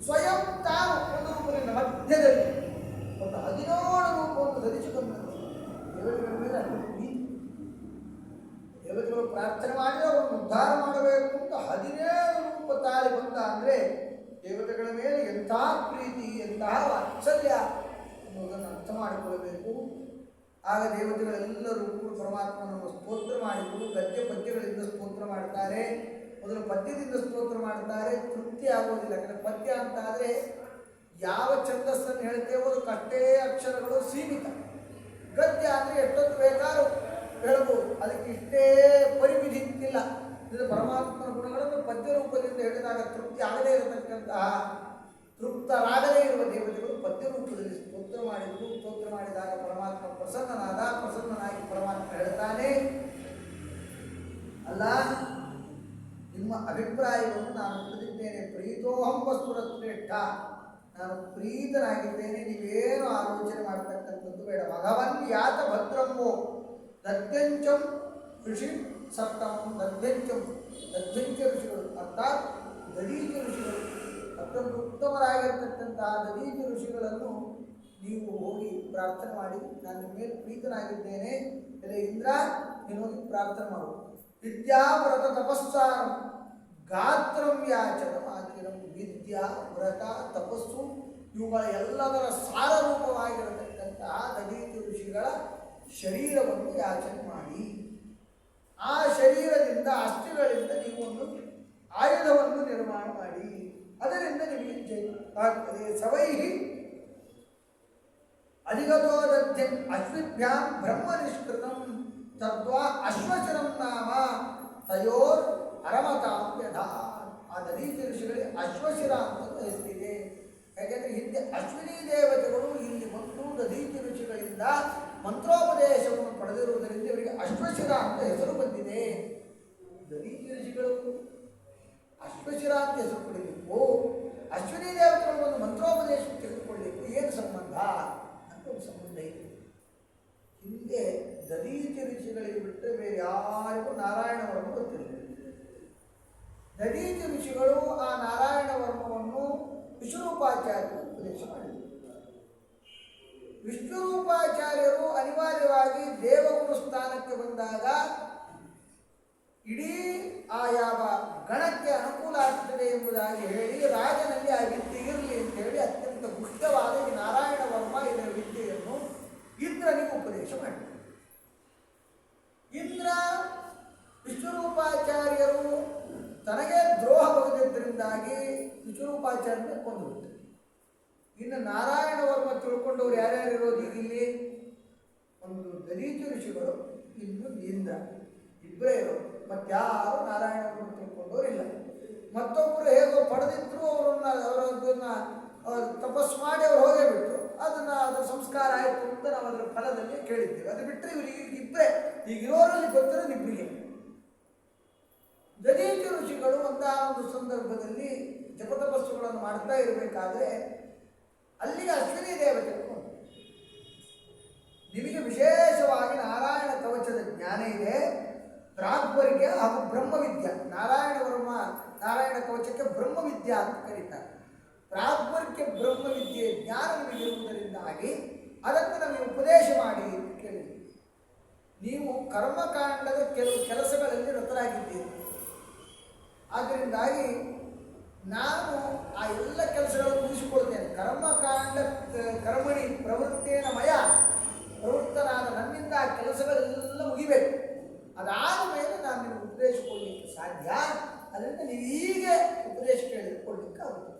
ಸ್ವಯಂ ತಾನು ಒಂದು ರೂಪದಿಂದ ಮಧ್ಯದಲ್ಲಿ ಒಂದು 17 ರೂಪವನ್ನು ಧರಿಸಿಕೊಂಡು ದೇವತೆಗಳ ಮೇಲೆ ದೇವತೆಗಳು ಪ್ರಾರ್ಥನೆ ಮಾಡಿ ಅವರನ್ನು ಉದ್ಧಾರ ಮಾಡಬೇಕು ಅಂತ 17 ರೂಪ ತಾಳಿ ಬಂದ ಅಂದರೆ ದೇವತೆಗಳ ಮೇಲೆ ಎಂಥ ಪ್ರೀತಿ, ಎಂತಹ ವಾತ್ಸಲ್ಯ ಅನ್ನೋದನ್ನು ಅರ್ಥ ಮಾಡಿಕೊಳ್ಳಬೇಕು. ಆಗ ದೇವತೆಗಳೆಲ್ಲರೂ ಕೂಡ ಪರಮಾತ್ಮನನ್ನು ಸ್ತೋತ್ರ ಮಾಡಿಕೊಂಡು ಗದ್ಯ ಪದ್ಯಗಳಿಂದ ಸ್ತೋತ್ರ ಮಾಡ್ತಾರೆ. ಮೊದಲು ಪದ್ಯದಿಂದ ಸ್ತೋತ್ರ ಮಾಡ್ತಾರೆ, ತೃಪ್ತಿ ಆಗೋದಿಲ್ಲ. ಯಾಕಂದರೆ ಪದ್ಯ ಅಂತ ಆದರೆ ಯಾವ ಛಂದಸ್ಸನ್ನು ಹೇಳ್ತೇವೋ ಅದಕ್ಕಷ್ಟೇ ಅಕ್ಷರಗಳು ಸೀಮಿತ. ಗದ್ಯ ಅಂದರೆ ಎಷ್ಟೊತ್ತು ಬೇಕಾದ್ರೂ ಹೇಳ್ಬೋದು, ಅದಕ್ಕೆ ಇಷ್ಟೇ ಪರಿಮಿತಿ ಇಲ್ಲ. ಇದು ಪರಮಾತ್ಮನ ಗುಣಗಳನ್ನು ಪದ್ಯ ರೂಪದಿಂದ ಹೇಳಿದಾಗ ತೃಪ್ತಿ ಆಗದೇ ಇರತಕ್ಕಂತಹ, ತೃಪ್ತರಾಗದೇ ಇರುವ ದೇವತೆಗಳು ಪದ್ಯ ರೂಪದಲ್ಲಿ ಸ್ತೋತ್ರ ಮಾಡಿದರು. ಸ್ತೋತ್ರ ಮಾಡಿದಾಗ ಪರಮಾತ್ಮ ಪ್ರಸನ್ನನಾಗಿ ಪರಮಾತ್ಮ ಹೇಳ್ತಾನೆ, ಅಲ್ಲ ನಿಮ್ಮ ಅಭಿಪ್ರಾಯವನ್ನು ನಾನು ತಿಳಿದಿದ್ದೇನೆ. ಪ್ರೀತೋಹಂ ವಸ್ತುರತ್ರೇಷ್ಠ, ನಾನು ಪ್ರೀತನಾಗಿದ್ದೇನೆ, ನೀವೇನು ಆಲೋಚನೆ ಮಾಡತಕ್ಕಂಥದ್ದು ಬೇಡ. ಭಗವನ್ ಯಾತ ಭದ್ರಂಬೋ ದದ್ಯಂಚಂ ಋಷಿ ಸಪ್ತಂ ದದ್ಯಂಚ ಋಷಿಗಳು ಅರ್ಥಾತ್ ದದೀಚ ಋಷಿಗಳು, ಅತ್ಯಂತ ಉತ್ತಮರಾಗಿರ್ತಕ್ಕಂತಹ ದದೀಚ ಋಷಿಗಳನ್ನು ನೀವು ಹೋಗಿ ಪ್ರಾರ್ಥನೆ ಮಾಡಿ, ನಾನು ನಿಮ್ಮ ಮೇಲೆ ಪ್ರೀತನಾಗಿದ್ದೇನೆ. ಎಲೆ ಇಂದ್ರ, ನೀನು ಹೋಗಿ ಪ್ರಾರ್ಥನೆ ಮಾಡು. ವಿದ್ಯಾ ವ್ರತ ತಪಸ್ಸಾರ ಗಾತ್ರಂ ಯಾಚನ ಆಚರಂ. ವಿದ್ಯಾ ವ್ರತ ತಪಸ್ಸು ಇವುಗಳ ಎಲ್ಲದರ ಸಾರರೂಪವಾಗಿರತಕ್ಕಂತಹ ದದೀಚ ಋಷಿಗಳ ಶರೀರವನ್ನು ಯಾಚನೆ ಮಾಡಿ, ಆ ಶರೀರದಿಂದ ಅಸ್ಥಿಗಳಿಂದ ನೀವು ಸವೈ ಅಧಿಗತೋದಧ್ಯಂ ಅಶ್ವಿಭ್ಯಾಂ ಬ್ರಹ್ಮ ನಿಷ್ಕೃತಂ ತದ್ವಾ ಅಶ್ವಚರಂ ನಾಮ ತಯೋರ್ ಅರಮತಾಂ ಯಥಾ. ಆ ದಧೀಚಿ ಋಷಿಗಳಿಗೆ ಅಶ್ವಶಿರ ಅಂತ ಹೆಸರಿದೆ. ಯಾಕೆಂದರೆ ಹಿಂದೆ ಅಶ್ವಿನಿ ದೇವತೆಗಳು ಇಲ್ಲಿ ಬಂದು ದಧೀಚಿ ಋಷಿಗಳಿಂದ ಮಂತ್ರೋಪದೇಶವನ್ನು ಪಡೆದಿರುವುದರಿಂದ ಇವರಿಗೆ ಅಶ್ವಶಿರ ಅಂತ ಹೆಸರು ಬಂದಿದೆ. ದಧೀಚಿ ಋಷಿಗಳು ಅಶ್ವಶಿರ ಅಂತ ಹೆಸರು ಪಡೆಯಬೇಕು, ಅಶ್ವಿನಿ ದೇವತೆಗಳು ಒಂದು ಮಂತ್ರೋಪದೇಶ ತೆಗೆದುಕೊಳ್ಳಬೇಕು, ಏನು ಸಂಬಂಧ ಅಂತ ಒಂದು ಸಂಬಂಧ ಇದೆ. ಹಿಂದೆ ದಧೀಚಿ ಋಷಿಗಳಿಗೆ ಬಿಟ್ಟರೆ ಬೇರೆ ಯಾರಿಗೂ ನಾರಾಯಣ ವರ್ಮ ಗೊತ್ತಿರಲಿಲ್ಲ. ದಧೀಚಿ ಋಷಿಗಳು ಆ ನಾರಾಯಣ ವರ್ಮವನ್ನು ವಿಶ್ವರೂಪಾಚಾರ್ಯರು ಉಪದೇಶ ಮಾಡಿದರು. ವಿಷ್ಣುರೂಪಾಚಾರ್ಯರು ಅನಿವಾರ್ಯವಾಗಿ ದೇವಗುರು ಸ್ಥಾನಕ್ಕೆ ಬಂದಾಗ ಇಡೀ ಆ ಯಾವ ಗಣಕ್ಕೆ ಅನುಕೂಲ ಆಗ್ತದೆ ಎಂಬುದಾಗಿ ಹೇಳಿ ರಾಜನಲ್ಲಿ ಆ ವಿದ್ಯೆ ಇರಲಿ ಅಂತ ಹೇಳಿ ಅತ್ಯಂತ ಗುಪ್ತವಾದ ಈ ನಾರಾಯಣ ವರ್ಮ ಇದರ ವಿದ್ಯೆಯನ್ನು ಇಂದ್ರನಿಗೆ ಉಪದೇಶ ಮಾಡಿದರು. ಇಂದ್ರ ವಿಶ್ವರೂಪಾಚಾರ್ಯರು ತನಗೆ ದ್ರೋಹ ಬಗೆದಿದ್ದರಿಂದಾಗಿ ವಿಶ್ವರೂಪಾಚಾರ್ಯನ ಕೊಂದುಬಿಟ್ಟರು. ಇನ್ನು ನಾರಾಯಣ ವರ್ಮ ತಿಳ್ಕೊಂಡವ್ರು ಯಾರ್ಯಾರಿರೋದು ಈಗ ಇಲ್ಲಿ? ಒಂದು ದಧೀಚಿ ಋಷಿಗಳು, ಇನ್ನೊಂದು ಇಂದ್ರ, ಇಬ್ಬರೇ ಇರೋದು. ಮತ್ತಾರು ನಾರಾಯಣ ವರ್ಮ ತಿಳ್ಕೊಂಡವ್ರು ಇಲ್ಲ. ಮತ್ತೊಬ್ಬರು ಹೇಗೋ ಪಡೆದಿದ್ರು, ಅವರನ್ನ ತಪಸ್ಸು ಮಾಡಿ ಅವ್ರು ಹೋಗೇ ಬಿಟ್ಟರು. ಅದರ ಸಂಸ್ಕಾರ ಆಯಿತು ಅಂತ ನಾವು ಅದರ ಫಲದಲ್ಲಿ ಕೇಳಿದ್ದೇವೆ. ಅದು ಬಿಟ್ಟರೆ ಇವರಿಗೆ ಇಬ್ಬರೇ ಈಗಿರೋರಲ್ಲಿ ಗೊತ್ತಿರೋದು ಇಬ್ಬರಿಗೆ. ದಧೀಚಿ ಋಷಿಗಳು ಒಂದಾನೊಂದು ಸಂದರ್ಭದಲ್ಲಿ ಜಪತಪಸ್ಸುಗಳನ್ನು ಮಾಡ್ತಾ ಇರಬೇಕಾದ್ರೆ ಅಲ್ಲಿಗೆ ಅಶ್ವಿನಿ ದೇವತೆಗಳು ನಿಮಗೆ ವಿಶೇಷವಾಗಿ ನಾರಾಯಣ ಕವಚದ ಜ್ಞಾನ ಇದೆ, ಪ್ರಾಗ್ವರ್ಗೆ ಹಾಗೂ ಬ್ರಹ್ಮವಿದ್ಯಾ. ನಾರಾಯಣ ವರ್ಮ ನಾರಾಯಣ ಕವಚಕ್ಕೆ ಬ್ರಹ್ಮವಿದ್ಯಾ ಅಂತ ಕರೀತಾರೆ. ಪ್ರಾಗ್ವರ್ಗೆ ಬ್ರಹ್ಮವಿದ್ಯೆ ಜ್ಞಾನ ನಿಮಗಿರುವುದರಿಂದಾಗಿ ಅದನ್ನು ನಮಗೆ ಉಪದೇಶ ಮಾಡಿ ಅಂತ ಕೇಳಿದ್ವಿ. ನೀವು ಕರ್ಮಕಾಂಡದ ಕೆಲವು ಕೆಲಸಗಳಲ್ಲಿ ರತರಾಗಿದ್ದೀರಿ. ಆದ್ದರಿಂದಾಗಿ ನಾನು ಆ ಎಲ್ಲ ಕೆಲಸಗಳನ್ನು ಮುಗಿಸಿಕೊಳ್ತೇನೆ. ಕರ್ಮಣಿ ಪ್ರವೃತ್ತೇನ ಮಯ ಪ್ರವೃತ್ತನಾದ ನನ್ನಿಂದ ಆ ಕೆಲಸಗಳೆಲ್ಲ ಮುಗಿಬೇಕು. ಅದಾದ ಮೇಲೆ ನಾನು ನಿಮಗೆ ಉಪದೇಶ ಕೊಡಲಿಕ್ಕೆ ಸಾಧ್ಯ. ಅದರಿಂದ ನೀವು ಹೀಗೆ ಉಪದೇಶ ಕೇಳಿಕೊಳ್ಳಿಕ್ಕೆ ಆಗುತ್ತೆ.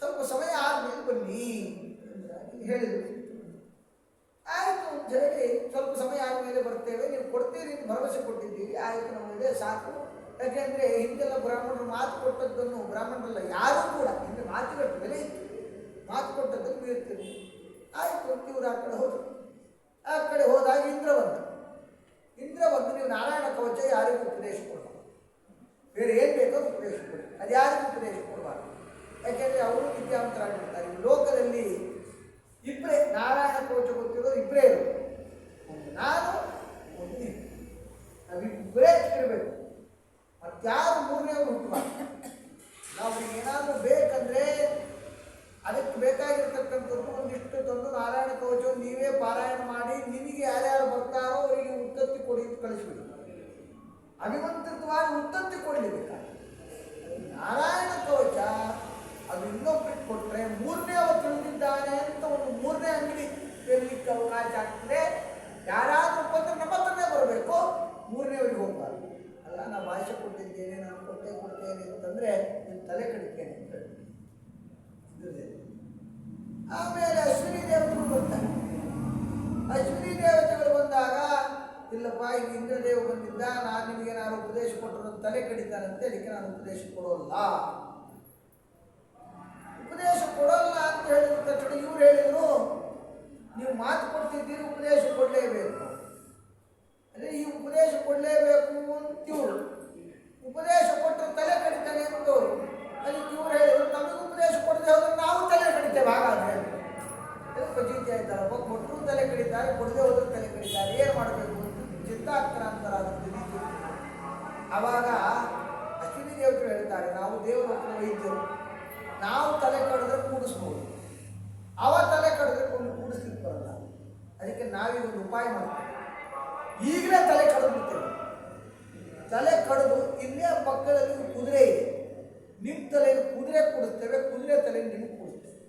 ಸ್ವಲ್ಪ ಸಮಯ ಆದಮೇಲೆ ಬನ್ನಿ ಹೇಳಿದರು. ಆಯಿತು ಅಂತ ಹೇಳಿ ಸ್ವಲ್ಪ ಸಮಯ ಆದಮೇಲೆ ಬರ್ತೇವೆ, ನೀವು ಕೊಡ್ತೀರಿ ಅಂತ ಭರವಸೆ ಕೊಟ್ಟಿದ್ದೀರಿ, ಆಯಿತು ನಮಗೆ ಸಾಕು. ಯಾಕೆಂದರೆ ಹಿಂದೆಲ್ಲ ಬ್ರಾಹ್ಮಣರು ಮಾತು ಕೊಟ್ಟದ್ದನ್ನು, ಬ್ರಾಹ್ಮಣರಲ್ಲ ಯಾರೂ ಕೂಡ ಹಿಂದೆ ಮಾತುಕಟ್ಟು ಬೆಲೆ ಇತ್ತು, ಮಾತು ಕೊಟ್ಟದ್ದನ್ನು ಬೀರ್ತೀರಿ. ಆಯಿತು ಅಂತ ಇವರು ಆ ಕಡೆ ಹೋದರು. ಆ ಕಡೆ ಹೋದಾಗ ಇಂದ್ರ ಬಂದು ನೀವು ನಾರಾಯಣ ಕವಚ ಯಾರಿಗೂ ಉಪದೇಶ ಕೊಡಬಾರ್ದು, ಬೇರೆ ಏನು ಬೇಕೋ ಉಪದೇಶ ಕೊಡಿ, ಅದು ಯಾರಿಗೂ ಉಪದೇಶ ಕೊಡಬಾರ್ದು. ಯಾಕೆಂದರೆ ಅವರು ವಿದ್ಯಾವಂತರಾಗಿರ್ತಾರೆ. ಈ ಲೋಕದಲ್ಲಿ ಇಬ್ಬರೇ ನಾರಾಯಣ ಕವಚ ಗೊತ್ತಿರೋರು ಇಬ್ಬರೇ ಇರೋದು, ಒಂದು ನಾನು ಒಂದು ನೀವು. ನಾವಿಬ್ಬರೇ ಇರಬೇಕು, ಮತ್ತಾರು ಮೂರನೇವರು ಹುಟ್ಟಬಾರ್ದು. ನಾವು ಏನಾದರೂ ಬೇಕಂದರೆ ಅದಕ್ಕೆ ಬೇಕಾಗಿರ್ತಕ್ಕಂಥದ್ದು ಒಂದಿಷ್ಟು ತಂದು ನಾರಾಯಣ ಕವಚವನ್ನು ನೀವೇ ಪಾರಾಯಣ ಮಾಡಿ ನಿಮಗೆ ಯಾರ್ಯಾರು ಬರ್ತಾರೋ ಅವರಿಗೆ ಉತ್ತತ್ತಿ ಕೊಡಿ ಅಂತ ಕಳಿಸ್ಬಿಡಿ. ಅಭಿಮಂತ್ರಿತವಾಗಿ ಉತ್ತತ್ತಿ ಕೊಡಲೇಬೇಕಾಗಿ ನಾರಾಯಣ ಕವಚ ಅದು ಇನ್ನೊಬ್ಬರಿಗೆ ಕೊಟ್ಟರೆ ಮೂರನೇ ಅವರು ತಿಳಿದಿದ್ದಾನೆ ಅಂತ ಒಂದು ಮೂರನೇ ಅಂಗಡಿ ತೆರಲಿಕ್ಕೆ ಅವಕಾಶ ಆಗ್ತದೆ. ಯಾರಾದರೂ ಬಂದರೆ ನಮ್ಮ ಹತ್ರನೇ ಬರಬೇಕು, ಮೂರನೇವರಿಗೆ ಹೋಗಬಾರ್ದು. ಅಲ್ಲ ನಾನು ಭಾಷೆ ಕೊಟ್ಟಿದ್ದೇನೆ, ನಾನು ಕೊಡ್ತೇನೆ ಅಂತಂದರೆ ನೀನು ತಲೆ ಕಡಿತೇನೆ ಅಂತ ಹೇಳಿ. ಆಮೇಲೆ ಅಶ್ವಿನಿ ದೇವತೆಗಳು ಬರ್ತಾರೆ. ಅಶ್ವಿನಿ ದೇವತೆಗಳು ಬಂದಾಗ ಇಲ್ಲಪ್ಪ ಈಗ ಇಂದ್ರದೇವ ಬಂದಿದ್ದ, ನಾನು ನಿಮಗೆ ನಾನು ಉಪದೇಶ ಕೊಟ್ಟರು ತಲೆ ಕಡಿತಾನಂತೆ, ಅದಕ್ಕೆ ನಾನು ಉಪದೇಶ ಕೊಡೋಲ್ಲ ಅಂತ ಹೇಳಿದ ತಕ್ಷಣ ಇವ್ರು ಹೇಳಿದರು, ನೀವು ಮಾತು ಕೊಡ್ತಿದ್ದೀರಿ, ಉಪದೇಶ ಕೊಡಲೇಬೇಕು. ಅಂದರೆ ಈ ಉಪದೇಶ ಕೊಡಲೇಬೇಕು ಅಂತಿವ್ರು, ಉಪದೇಶ ಕೊಟ್ಟರೆ ತಲೆ ಕಡಿತಾನೆ ಅಂತವ್ರು. ಅದಕ್ಕೆ ಇವ್ರು ಹೇಳಿದ್ರು, ನಮಗೆ ಉಪದೇಶ ಕೊಡದೆ ಹೋದ್ರೆ ನಾವು ತಲೆ ಕಡಿತೇವೆ. ಹಾಗಾದರೆ ಪಚೀತಿ ಆಯ್ತಾರಪ್ಪ, ಕೊಟ್ಟರು ತಲೆ ಕಡಿತಾರೆ, ಕೊಡದೆ ಹೋದ್ರೆ ತಲೆ ಕಡಿತಾರೆ, ಏನು ಮಾಡಬೇಕು ಅಂತ ಚಿಂತಾಕ್ರಾಂತರಾದಂತೆ. ಆವಾಗ ಅಶ್ವಿನಿ ದೇವತೆಗಳು ಹೇಳ್ತಾರೆ, ನಾವು ದೇವರ ಹತ್ರ ವೈದ್ಯರು, ನಾವು ತಲೆ ಕಡಿದ್ರೆ ಕೂಡಿಸ್ಬೋದು, ಅವ ತಲೆ ಕಡಿದ್ರೆ ಕೂಡಿಸ್ಲಿಕ್ಕೆ ಬರಲ್ಲ. ಅದಕ್ಕೆ ನಾವೀಗ ಒಂದು ಉಪಾಯ ಮಾಡ್ತೇವೆ, ಈಗಲೇ ತಲೆ ಕಡಿದು ಬಿಡ್ತೇವೆ. ತಲೆ ಕಡಿದು ಇಲ್ಲೇ ಪಕ್ಕದಲ್ಲಿ ಕುದುರೆ ಇದೆ, ನಿಮ್ಮ ತಲೆಗೆ ಕುದುರೆ ಕೂಡಿಸ್ತೇವೆ, ಕುದುರೆ ತಲೆ ನಿಮಗೆ ಕೂಡಿಸ್ತೇವೆ.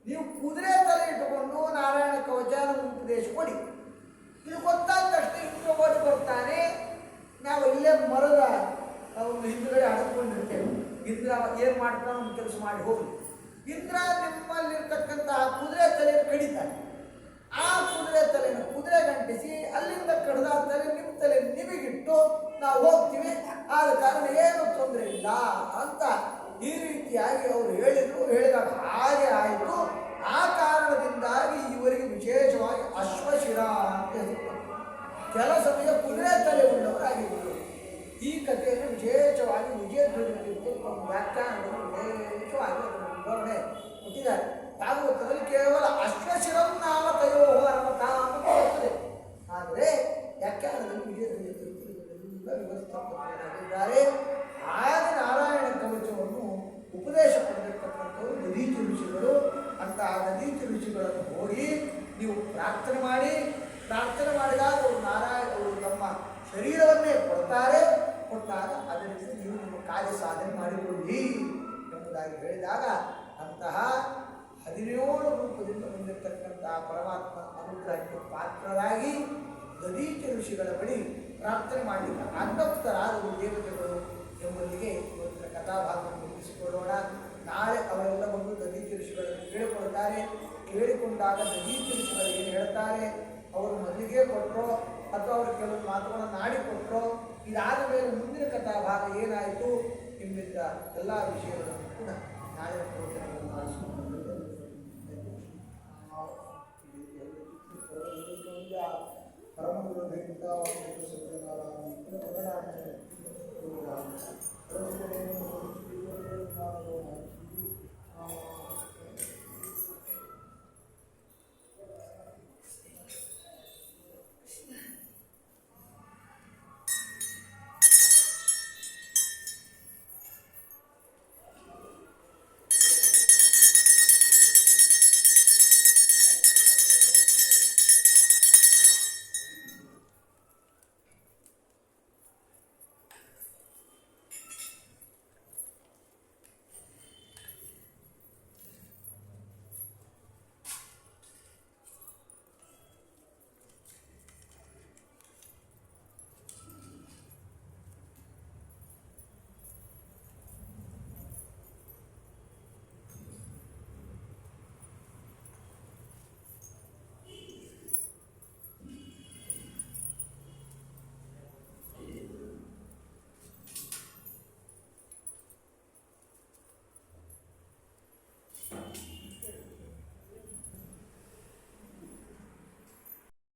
ನೀವು ಕುದುರೆ ತಲೆ ಇಟ್ಟುಕೊಂಡು ನಾರಾಯಣ ಕವಚ ಉಪದೇಶ ಕೊಡಿ. ಇದು ಗೊತ್ತಾದ ತಕ್ಷಣ ಇಂದ್ರ ಓಡಿ ಬರ್ತಾನೆ. ನಾವು ಇಲ್ಲೇ ಮರದ ಒಂದು ಹಿಂದುಗಡೆ ಅಡ್ಕೊಂಡಿರ್ತೇವೆ. ಇಂದ್ರ ಏನು ಮಾಡ್ತಾನೋ ಒಂದು ಕೆಲಸ ಮಾಡಿ ಹೋಗಲಿ. ಇಂದ್ರ ನಿಮ್ಮಲ್ಲಿರ್ತಕ್ಕಂತಹ ಕುದುರೆ ತಲೆಯನ್ನು ಕಡಿತಾನೆ. ಆ ಕುದುರೆ ತಲೆಯನ್ನು ಕುದುರೆ ಗಂಟಿಸಿ ಅಲ್ಲಿಂದ ಕಡ್ದ ತಲೆ ನಿಮ್ಮ ತಲೆ ನಿಮಗಿಟ್ಟು ನಾವು ಹೋಗ್ತೀವಿ, ಆದ ಕಾರಣ ಏನು ತೊಂದರೆ ಇಲ್ಲ ಅಂತ ಈ ರೀತಿಯಾಗಿ ಅವರು ಹೇಳಿದಾಗ ಹಾಗೆ ಆಯಿತು. ಆ ಕಾರಣದಿಂದಾಗಿ ಇವರಿಗೆ ವಿಶೇಷವಾಗಿ ಅಶ್ವಶಿರ ಅಂತ ಹೆಸರು. ಕೆಲ ಸಮಯ ಕುದುರೆ ತಲೆ ಉಳ್ಳವರಾಗಿದ್ದರು. ಈ ಕಥೆಯನ್ನು ವಿಶೇಷವಾಗಿ ವಿಜಯಧ್ವಜ ವ್ಯಾಖ್ಯಾನವನ್ನು ವಿಶೇಷವಾಗಿ ವಿವರಣೆ ಕೊಟ್ಟಿದ್ದಾರೆ. ಭಾಗವತದಲ್ಲಿ ಕೇವಲ ಅಶ್ವಶಿರಂ ನಾಮ ತಯೋ ಅರ್ಮತ ಅಂತ ಬರುತ್ತದೆ. ಆದರೆ ವ್ಯಾಖ್ಯಾನದಲ್ಲಿ ವಿಜಯಧ್ವಜ ವಿವರಿಸಿದ್ದಾರೆ. ಆದಿ ನಾರಾಯಣ ಕವಚವನ್ನು ಉಪದೇಶ ಪಡೆದಿರ್ತಕ್ಕಂಥವರು ದದೀಚಿ ಋಷಿಗಳು. ಅಂತಹ ದದೀಚಿ ಋಷಿಗಳನ್ನು ಹೋಗಿ ನೀವು ಪ್ರಾರ್ಥನೆ ಮಾಡಿದಾಗ ಅವರು ತಮ್ಮ ಶರೀರವನ್ನೇ ಕೊಡ್ತಾರೆ. ಕೊಟ್ಟಾಗ ಅದರಿಂದ ನೀವು ನಿಮ್ಮ ಕಾರ್ಯ ಸಾಧನೆ ಮಾಡಿಕೊಳ್ಳಿ ಎಂಬುದಾಗಿ ಹೇಳಿದಾಗ ಅಂತಹ 17 ರೂಪದಿಂದ ಬಂದಿರತಕ್ಕಂತಹ ಪರಮಾತ್ಮ ಅನುಗ್ರಹಕ್ಕೆ ಪಾತ್ರರಾಗಿ ದದೀಚಿ ಋಷಿಗಳ ಬಳಿ ಪ್ರಾರ್ಥನೆ ಮಾಡಲಿಕ್ಕೆ ಅನ್ನಪ್ತರಾದರು ದೇವತೆಗಳು ಎಂಬುದಕ್ಕೆ ಇವತ್ತಿನ ಕಥಾಭಾಗವನ್ನು ಮುಗಿಸಿಕೊಳ್ಳೋಣ. ನಾಳೆ ಅವರೆಲ್ಲ ಬಂದು ದದೀಚಿ ಋಷಿಗಳನ್ನು ಕೇಳಿಕೊಳ್ತಾರೆ. ಕೇಳಿಕೊಂಡಾಗ ದದೀಚಿ ಋಷಿಗಳು ಏನು ಹೇಳ್ತಾರೆ, ಅವರು ಮೊದಲಿಗೆ ಕೊಟ್ಟರೋ ಅಥವಾ ಅವರು ಕೆಲವು ಮಾತುಗಳನ್ನು ಆಡಿಕೊಟ್ರೋ, ಇದಾದ ಮೇಲೆ ಮುಂದಿನ ಕಥಾಭಾಗ ಏನಾಯಿತು ಎಂಬಿದ್ದ ಎಲ್ಲ ವಿಷಯಗಳನ್ನು ಕೂಡ ನಾಳೆ ಪ್ರವಚನವನ್ನು ಮಾಡಿಸಿಕೊಂಡು ಪರಮಗುರು ಸತ್ಯನಾರಾಯಣ